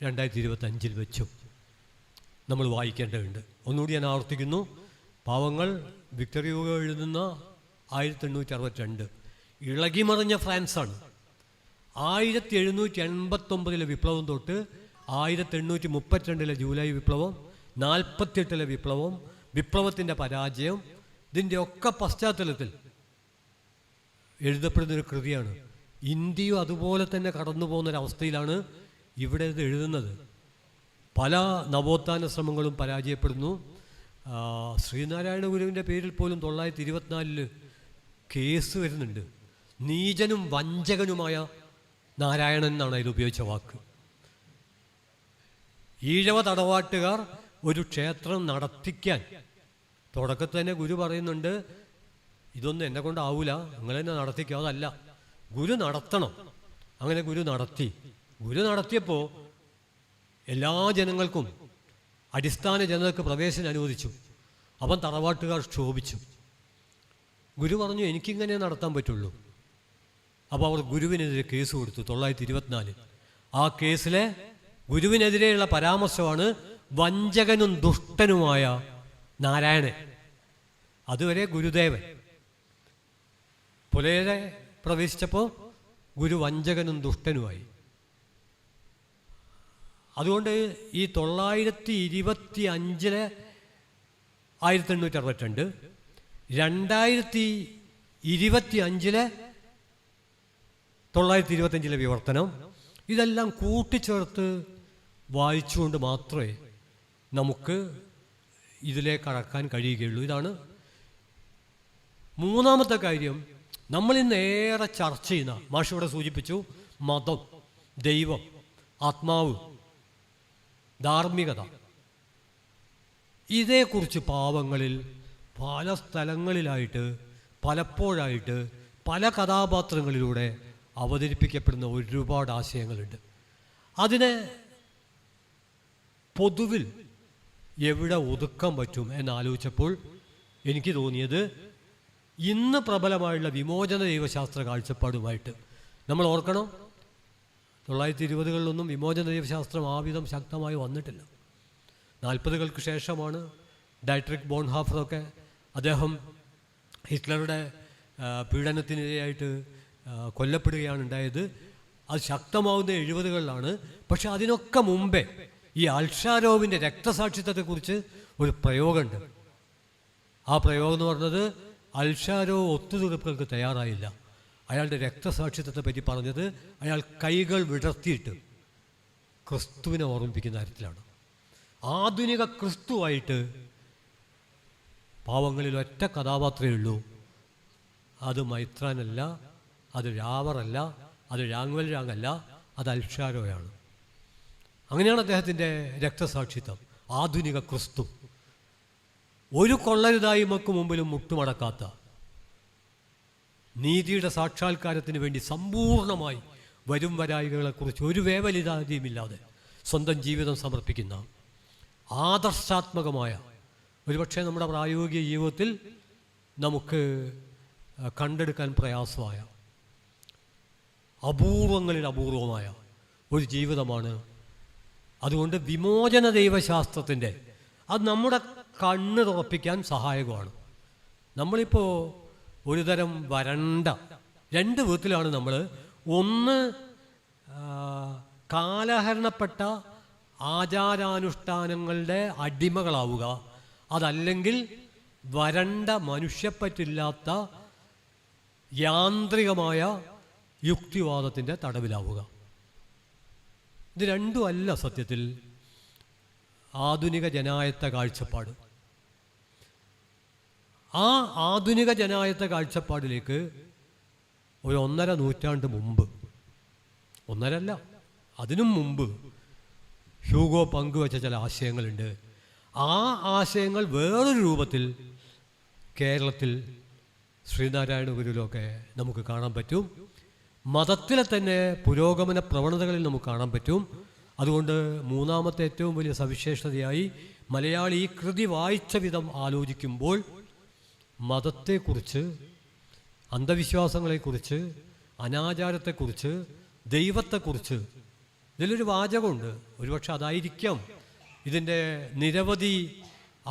A: 2025 വെച്ചും നമ്മൾ വായിക്കേണ്ടതുണ്ട്. ഒന്നുകൂടി ഞാൻ ആവർത്തിക്കുന്നു. പാവങ്ങൾ വിക്ടർ ഹ്യൂഗോ എഴുതുന്ന 1862 ഇളകിമറിഞ്ഞ ഫ്രാൻസാണ്. 1789 വിപ്ലവം തൊട്ട് 1832 ജൂലൈ വിപ്ലവം, 48 വിപ്ലവം, വിപ്ലവത്തിൻ്റെ പരാജയം, ഇതിൻ്റെ ഒക്കെ പശ്ചാത്തലത്തിൽ എഴുതപ്പെടുന്നൊരു കൃതിയാണ്. ഇന്ത്യയും അതുപോലെ തന്നെ കടന്നു പോകുന്നൊരവസ്ഥയിലാണ് ഇവിടെ ഇത് എഴുതുന്നത്. പല നവോത്ഥാന ശ്രമങ്ങളും പരാജയപ്പെടുന്നു. ശ്രീനാരായണ ഗുരുവിൻ്റെ പേരിൽ പോലും 1924 കേസ് വരുന്നുണ്ട്. നീചനും വഞ്ചകനുമായ നാരായണൻ എന്നാണ് അതിൽ ഉപയോഗിച്ച വാക്ക്. ഈഴവ തടവാട്ടുകാർ ഒരു ക്ഷേത്രം നടത്തിക്കാൻ തുടക്കത്തിൽ തന്നെ ഗുരു പറയുന്നുണ്ട്, ഇതൊന്നും എന്നെ കൊണ്ടാവൂല, നിങ്ങൾ തന്നെ നടത്തിക്കുക. അതല്ല, ഗുരു നടത്തണം. അങ്ങനെ ഗുരു നടത്തി. ഗുരു നടത്തിയപ്പോൾ എല്ലാ ജനങ്ങൾക്കും, അടിസ്ഥാന ജനങ്ങൾക്ക് പ്രവേശനം അനുവദിച്ചു. അപ്പം തറവാട്ടുകാർ ക്ഷോഭിച്ചു. ഗുരു പറഞ്ഞു, എനിക്കിങ്ങനെ നടത്താൻ പറ്റുള്ളൂ. അപ്പോൾ അവർ ഗുരുവിനെതിരെ കേസ് കൊടുത്തു 1924. ആ കേസിലെ ഗുരുവിനെതിരെയുള്ള പരാമർശമാണ് വഞ്ചകനും ദുഷ്ടനുമായ നാരായണൻ. അതുവരെ ഗുരുദേവൻ. പുലയരെ പ്രവേശിച്ചപ്പോൾ ഗുരു വഞ്ചകനും ദുഷ്ടനുമായി. അതുകൊണ്ട് ഈ 1925 1862, 2025 925 വിവർത്തനം, ഇതെല്ലാം കൂട്ടിച്ചേർത്ത് വായിച്ചുകൊണ്ട് മാത്രമേ നമുക്ക് ഇതിലേക്ക് കടക്കാൻ കഴിയുകയുള്ളൂ. ഇതാണ് മൂന്നാമത്തെ കാര്യം. നമ്മളിന്ന് ഏറെ ചർച്ച ചെയ്യുന്ന, മാഷ് ഇവിടെ സൂചിപ്പിച്ചു, മതം, ദൈവം, ആത്മാവ്, ധാർമ്മികത, ഇതേക്കുറിച്ച് പാവങ്ങളിൽ പല സ്ഥലങ്ങളിലായിട്ട് പലപ്പോഴായിട്ട് പല കഥാപാത്രങ്ങളിലൂടെ അവതരിപ്പിക്കപ്പെടുന്ന ഒരുപാട് ആശയങ്ങളുണ്ട്. അതിനെ പൊതുവിൽ എവിടെ ഒതുക്കാൻ പറ്റും എന്നാലോചിച്ചപ്പോൾ എനിക്ക് തോന്നിയത്, ഇന്ന് പ്രബലമായുള്ള വിമോചന ദൈവശാസ്ത്ര കാഴ്ചപ്പാടുമായിട്ട് നമ്മൾ ഓർക്കണം, 1920-കളിലൊന്നും വിമോചന ദൈവശാസ്ത്രം ആ വിധം ശക്തമായി വന്നിട്ടില്ല. 40-കൾക്ക് ശേഷമാണ് ഡയട്രിക് ബോൺഹാഫറൊക്കെ അദ്ദേഹം ഹിറ്റ്ലറുടെ പീഡനത്തിനിരയായിട്ട് കൊല്ലപ്പെടുകയാണ് ഉണ്ടായത്. അത് ശക്തമാവുന്ന 70-കളിലാണ്. പക്ഷെ അതിനൊക്കെ മുമ്പേ ഈ അൽഷാരോവിൻ്റെ രക്തസാക്ഷിത്വത്തെക്കുറിച്ച് ഒരു പ്രയോഗമുണ്ട്. ആ പ്രയോഗം എന്ന് പറഞ്ഞത്, അൽഷാരോ ഒത്തുതീർപ്പുകൾക്ക് തയ്യാറായില്ല. അയാളുടെ രക്തസാക്ഷിത്വത്തെ പറ്റി പറഞ്ഞത് അയാൾ കൈകൾ വിടർത്തിയിട്ട് ക്രിസ്തുവിനെ ഓർമ്മിപ്പിക്കുന്ന തരത്തിലാണ്. ആധുനിക ക്രിസ്തുവായിട്ട് പാവങ്ങളിൽ ഒറ്റ കഥാപാത്രമേ ഉള്ളൂ. അത് മൈത്രാനല്ല, അത് രാവറല്ല, അത് രാങ്വൽ രാങ്ങല്ല, അത് അൽഷാരോയാണ്. അങ്ങനെയാണ് അദ്ദേഹത്തിൻ്റെ രക്തസാക്ഷിത്വം. ആധുനിക ക്രിസ്തു ഒരു കൊള്ളരുതായ്മക്ക് മുമ്പിലും മുട്ടുമടക്കാത്ത, നീതിയുടെ സാക്ഷാത്കാരത്തിന് വേണ്ടി സമ്പൂർണമായി വരും വരായികളെക്കുറിച്ച് ഒരു വേവലിതാതിയുമില്ലാതെ സ്വന്തം ജീവിതം സമർപ്പിക്കുന്ന ആദർശാത്മകമായ, ഒരുപക്ഷെ നമ്മുടെ പ്രായോഗിക ജീവിതത്തിൽ നമുക്ക് കണ്ടെടുക്കാൻ പ്രയാസമായ, അപൂർവങ്ങളിൽ അപൂർവമായ ഒരു ജീവിതമാണ്. അതുകൊണ്ട് വിമോചന ദൈവശാസ്ത്രത്തിൻ്റെ അത് നമ്മുടെ കണ്ണ് തുറപ്പിക്കാൻ സഹായകമാണ്. നമ്മളിപ്പോൾ ഒരു തരം വരണ്ട രണ്ട് വിധത്തിലാണ് നമ്മൾ. ഒന്ന്, കാലഹരണപ്പെട്ട ആചാരാനുഷ്ഠാനങ്ങളുടെ അടിമകളാവുക, അതല്ലെങ്കിൽ വരണ്ട മനുഷ്യപ്പറ്റില്ലാത്ത യാന്ത്രികമായ യുക്തിവാദത്തിൻ്റെ തടവിലാവുക. ഇത് രണ്ടുമല്ല സത്യത്തിൽ ആധുനിക ജനായത്ത കാഴ്ചപ്പാട്. ആ ആധുനിക ജനായത്ത കാഴ്ചപ്പാടിലേക്ക് ഒരു 1.5 നൂറ്റാണ്ട് മുമ്പ്, 1.5 അതിനും മുമ്പ് ഹ്യൂഗോ പങ്കുവച്ച ചില ആശയങ്ങളുണ്ട്. ആ ആശയങ്ങൾ വേറൊരു രൂപത്തിൽ കേരളത്തിൽ ശ്രീനാരായണ ഗുരുവിലൊക്കെ നമുക്ക് കാണാൻ പറ്റും. മതത്തിലെ തന്നെ പുരോഗമന പ്രവണതകളിൽ നമുക്ക് കാണാൻ പറ്റും. അതുകൊണ്ട് മൂന്നാമത്തെ ഏറ്റവും വലിയ സവിശേഷതയായി മലയാളി ഈ കൃതി വായിച്ച വിധം ആലോചിക്കുമ്പോൾ മതത്തെക്കുറിച്ച്, അന്ധവിശ്വാസങ്ങളെക്കുറിച്ച്, അനാചാരത്തെക്കുറിച്ച്, ദൈവത്തെക്കുറിച്ച് ഇതിലൊരു വാചകമുണ്ട്. ഒരുപക്ഷെ അതായിരിക്കാം ഇതിൻ്റെ നിരവധി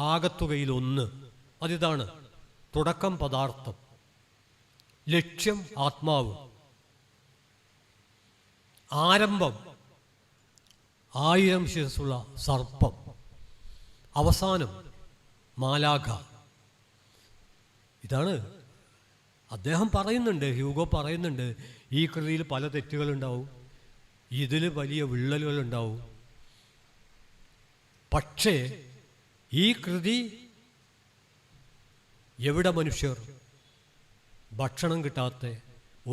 A: ആകത്തുകയിലൊന്ന്. അതിതാണ്: തുടക്കം പദാർത്ഥം, ലക്ഷ്യം ആത്മാവ്, ആരംഭം 1000 ശിരസ്സുള്ള സർപ്പം, അവസാനം മാലാഖ. ഇതാണ് അദ്ദേഹം പറയുന്നുണ്ട്, ഹ്യൂഗോ പറയുന്നുണ്ട്, ഈ കൃതിയിൽ പല തെറ്റുകളുണ്ടാവും, ഇതിൽ വലിയ വിള്ളലുകളുണ്ടാവും. പക്ഷേ ഈ കൃതി എവിടെ മനുഷ്യർ ഭക്ഷണം കിട്ടാത്ത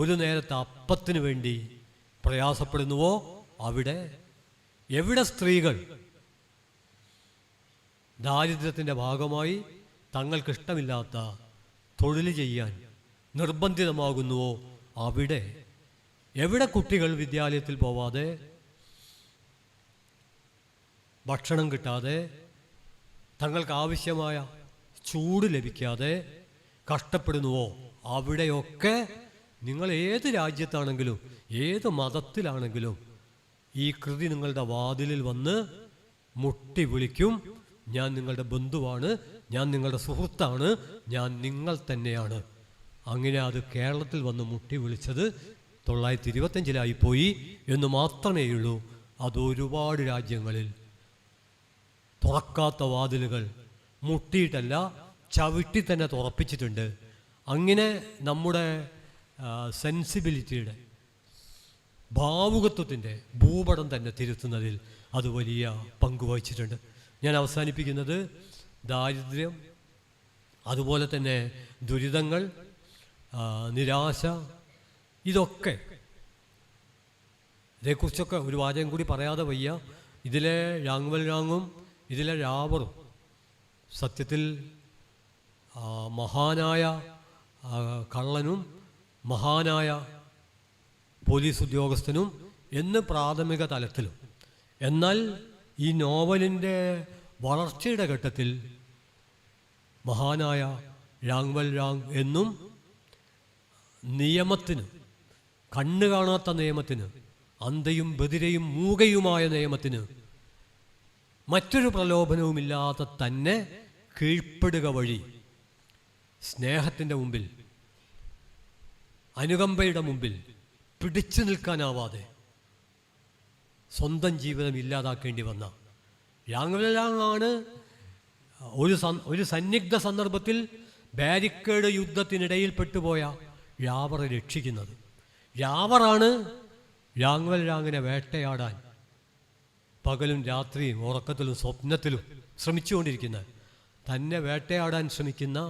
A: ഒരു നേരത്തെ അപ്പത്തിന് വേണ്ടി പ്രയാസപ്പെടുന്നുവോ അവിടെ, എവിടെ സ്ത്രീകൾ ദാരിദ്ര്യത്തിൻ്റെ ഭാഗമായി തങ്ങൾക്കിഷ്ടമില്ലാത്ത തൊഴിൽ ചെയ്യാൻ നിർബന്ധിതമാകുന്നുവോ അവിടെ, എവിടെ കുട്ടികൾ വിദ്യാലയത്തിൽ പോവാതെ, ഭക്ഷണം കിട്ടാതെ, തങ്ങൾക്ക് ആവശ്യമായ ചൂട് ലഭിക്കാതെ കഷ്ടപ്പെടുന്നുവോ അവിടെയൊക്കെ നിങ്ങൾ ഏത് രാജ്യത്താണെങ്കിലും ഏത് മതത്തിലാണെങ്കിലും ഈ കൃതി നിങ്ങളുടെ വാതിലിൽ വന്ന് മുട്ടി വിളിക്കും. ഞാൻ നിങ്ങളുടെ ബന്ധുവാണ്, ഞാൻ നിങ്ങളുടെ സുഹൃത്താണ്, ഞാൻ നിങ്ങൾ തന്നെയാണ്. അങ്ങനെ അത് കേരളത്തിൽ വന്ന് മുട്ടി വിളിച്ചത് 925-ലായിപ്പോയി എന്ന് മാത്രമേ ഉള്ളൂ. അത് ഒരുപാട് രാജ്യങ്ങളിൽ തുറക്കാത്ത വാതിലുകൾ മുട്ടിയിട്ടല്ല, ചവിട്ടി തന്നെ തുറപ്പിച്ചിട്ടുണ്ട്. അങ്ങനെ നമ്മുടെ സെൻസിബിലിറ്റിയുടെ, ഭാവുകത്വത്തിൻ്റെ ഭൂപടം തന്നെ തിരുത്തുന്നതിൽ അത് വലിയ പങ്ക് വഹിച്ചിട്ടുണ്ട്. ഞാൻ അവസാനിപ്പിക്കുന്നത്, ദാരിദ്ര്യം, അതുപോലെ തന്നെ ദുരിതങ്ങൾ, നിരാശ, ഇതൊക്കെ, ഇതേക്കുറിച്ചൊക്കെ ഒരു വാചകം കൂടി പറയാതെ വയ്യ. ഇതിലെ രാങ്വൽ രാങ്ങും ഇതിലെ രാവറും സത്യത്തിൽ മഹാനായ കള്ളനും മഹാനായ പോലീസ് ഉദ്യോഗസ്ഥനും എന്ന് പ്രാഥമിക തലത്തിലും, എന്നാൽ ഈ നോവലിൻ്റെ വളർച്ചയുടെ ഘട്ടത്തിൽ മഹാനായ രാങ്വൽ രാങ് എന്നും നിയമത്തിന്, കണ്ണ് കാണാത്ത നിയമത്തിന്, അന്ധയും ബധിരയും മൂകയുമായ നിയമത്തിന് മറ്റൊരു പ്രലോഭനവുമില്ലാതെ തന്നെ കീഴ്പ്പെടുക വഴി സ്നേഹത്തിൻ്റെ മുമ്പിൽ, അനുകമ്പയുടെ മുമ്പിൽ പിടിച്ചു നിൽക്കാനാവാതെ സ്വന്തം ജീവിതം ഇല്ലാതാക്കേണ്ടി വന്ന രാങ്വലാണ് ഒരു സന്നിഗ്ധ സന്ദർഭത്തിൽ ബാരിക്കേഡ് യുദ്ധത്തിനിടയിൽ പെട്ടുപോയ യാവറെ രക്ഷിക്കുന്നത്. യാവറാണ് രാങ്വൽ രാങ്ങിനെ വേട്ടയാടാൻ പകലും രാത്രിയും ഉറക്കത്തിലും സ്വപ്നത്തിലും ശ്രമിച്ചുകൊണ്ടിരിക്കുന്നത്. തന്നെ വേട്ടയാടാൻ ശ്രമിക്കുന്ന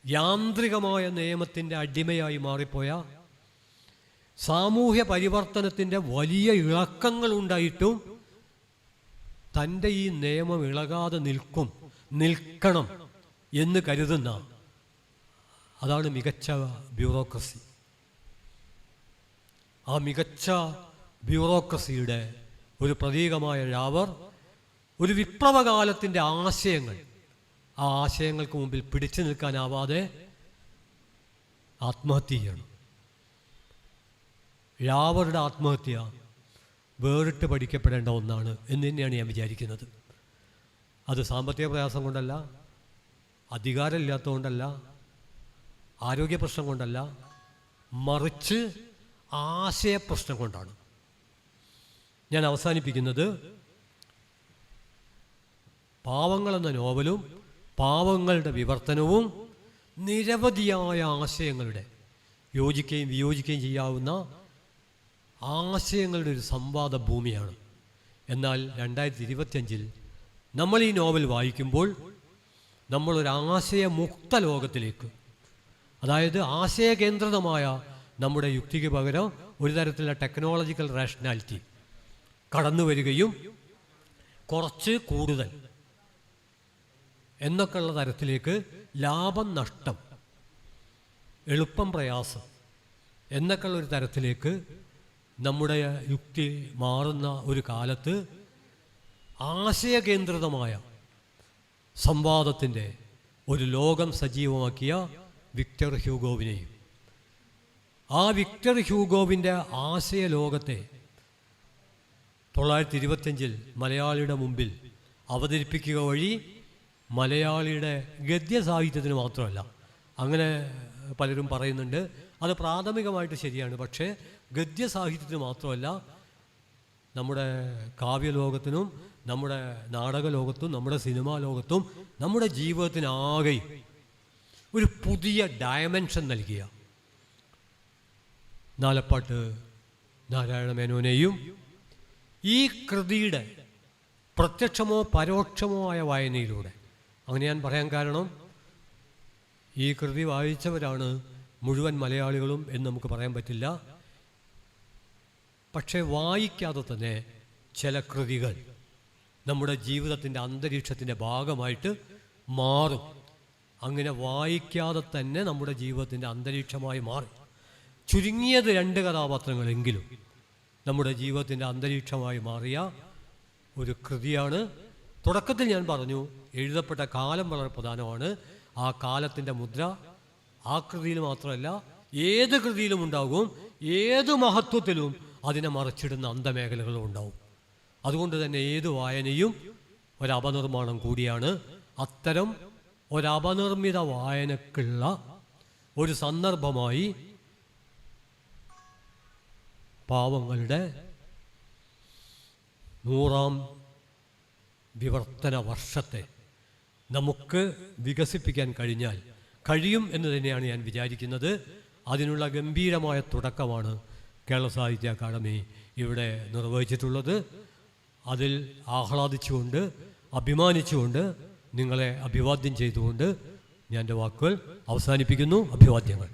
A: യാന്ത്രികമായ നിയമത്തിൻ്റെ അടിമയായി മാറിപ്പോയ, സാമൂഹ്യ പരിവർത്തനത്തിൻ്റെ വലിയ ഇളക്കങ്ങളുണ്ടായിട്ടും തൻ്റെ ഈ നിയമം ഇളകാതെ നിൽക്കണം എന്ന് കരുതുന്ന, അതാണ് മികച്ച ബ്യൂറോക്രസി. ആ മികച്ച ബ്യൂറോക്രസിയുടെ ഒരു പ്രതീകമായ യാവർ ഒരു വിപ്ലവകാലത്തിൻ്റെ ആശയങ്ങൾ, ആ ആശയങ്ങൾക്ക് മുമ്പിൽ പിടിച്ചു നിൽക്കാനാവാതെ ആത്മഹത്യ ചെയ്യണം. യാവറുടെ ആത്മഹത്യ വേറിട്ട് പഠിക്കപ്പെടേണ്ട ഒന്നാണ് എന്ന് തന്നെയാണ് ഞാൻ വിചാരിക്കുന്നത്. അത് സാമ്പത്തിക പ്രയാസം കൊണ്ടല്ല, അധികാരമില്ലാത്തതുകൊണ്ടല്ല, ആരോഗ്യ പ്രശ്നം കൊണ്ടല്ല, മറിച്ച് ആശയപ്രശ്നം കൊണ്ടാണ്. ഞാൻ അവസാനിപ്പിക്കുന്നത് പാവങ്ങൾ എന്ന നോവലും പാവങ്ങളുടെ വിവർത്തനവും നിരവധിയായ ആശയങ്ങളുടെ, യോജിക്കുകയും വിയോജിക്കുകയും ചെയ്യാവുന്ന ആശയങ്ങളുടെ ഒരു സംവാദ ഭൂമിയാണ്. എന്നാൽ 2025 നമ്മൾ ഈ നോവൽ വായിക്കുമ്പോൾ നമ്മളൊരാശയമുക്ത ലോകത്തിലേക്ക്, അതായത് ആശയകേന്ദ്രിതമായ നമ്മുടെ യുക്തിക്ക് പകരം ഒരു തരത്തിലുള്ള ടെക്നോളജിക്കൽ റാഷണാലിറ്റി കടന്നു വരികയും കുറച്ച് കൂടുതൽ എന്നൊക്കെയുള്ള തരത്തിലേക്ക്, ലാഭം നഷ്ടം, എളുപ്പം പ്രയാസം എന്നൊക്കെയുള്ള ഒരു തരത്തിലേക്ക് നമ്മുടെ യുക്തി മാറുന്ന ഒരു കാലത്ത് ആശയകേന്ദ്രിതമായ സംവാദത്തിൻ്റെ ഒരു ലോകം സജീവമാക്കിയ വിക്ടർ ഹ്യൂഗോവിനെയും, ആ വിക്ടർ ഹ്യൂഗോവിൻ്റെ ആശയ ലോകത്തെ 925 മലയാളിയുടെ മുമ്പിൽ അവതരിപ്പിക്കുക വഴി മലയാളിയുടെ ഗദ്യ സാഹിത്യത്തിന് മാത്രമല്ല, അങ്ങനെ പലരും പറയുന്നുണ്ട്, അത് പ്രാഥമികമായിട്ട് ശരിയാണ്, പക്ഷേ ഗദ്യ സാഹിത്യത്തിന് മാത്രമല്ല, നമ്മുടെ കാവ്യലോകത്തിനും നമ്മുടെ നാടക ലോകത്തും നമ്മുടെ സിനിമാ ലോകത്തും നമ്മുടെ ജീവിതത്തിനാകെ ഒരു പുതിയ ഡയമെൻഷൻ നൽകിയ നാലപ്പാട്ട് നാരായണ മേനോനെയും ഈ കൃതിയുടെ പ്രത്യക്ഷമോ പരോക്ഷമോ ആയ വായനയിലൂടെ, അങ്ങനെ ഞാൻ പറയാൻ കാരണം ഈ കൃതി വായിച്ചവരാണ് മുഴുവൻ മലയാളികളും എന്ന് നമുക്ക് പറയാൻ പറ്റില്ല. പക്ഷേ വായിക്കാതെ തന്നെ ചില കൃതികൾ നമ്മുടെ ജീവിതത്തിൻ്റെ അന്തരീക്ഷത്തിൻ്റെ ഭാഗമായിട്ട് മാറും. അങ്ങനെ വായിക്കാതെ തന്നെ നമ്മുടെ ജീവിതത്തിൻ്റെ അന്തരീക്ഷമായി മാറി. ചുരുങ്ങിയത് 2 കഥാപാത്രങ്ങളെങ്കിലും നമ്മുടെ ജീവിതത്തിൻ്റെ അന്തരീക്ഷമായി മാറിയ ഒരു കൃതിയാണ്. തുടക്കത്തിൽ ഞാൻ പറഞ്ഞു, എഴുതപ്പെട്ട കാലം വളരെ പ്രധാനമാണ്. ആ കാലത്തിൻ്റെ മുദ്ര ആ കൃതിയിൽ മാത്രമല്ല, ഏത് കൃതിയിലും ഉണ്ടാകും. ഏത് മഹത്വത്തിലും അതിനെ മറിച്ചിടുന്ന അന്തമേഖലകളും ഉണ്ടാവും. അതുകൊണ്ട് തന്നെ ഏത് വായനയും ഒരപനിർമ്മാണം കൂടിയാണ്. അത്തരം ഒരപനിർമ്മിത വായനക്കുള്ള ഒരു സന്ദർഭമായി പാവങ്ങളുടെ 100ാം വിവർത്തന വർഷത്തെ നമുക്ക് വികസിപ്പിക്കാൻ കഴിയും എന്ന് തന്നെയാണ് ഞാൻ വിചാരിക്കുന്നത്. അതിനുള്ള ഗംഭീരമായ തുടക്കമാണ് കേരള സാഹിത്യ അക്കാദമി ഇവിടെ നിർവഹിച്ചിട്ടുള്ളത്. അതിൽ ആഹ്ലാദിച്ചുകൊണ്ട്, അഭിമാനിച്ചുകൊണ്ട്, നിങ്ങളെ അഭിവാദ്യം ചെയ്തുകൊണ്ട് ഞാൻ എൻ്റെ വാക്കുകൾ അവസാനിപ്പിക്കുന്നു. അഭിവാദ്യങ്ങൾ.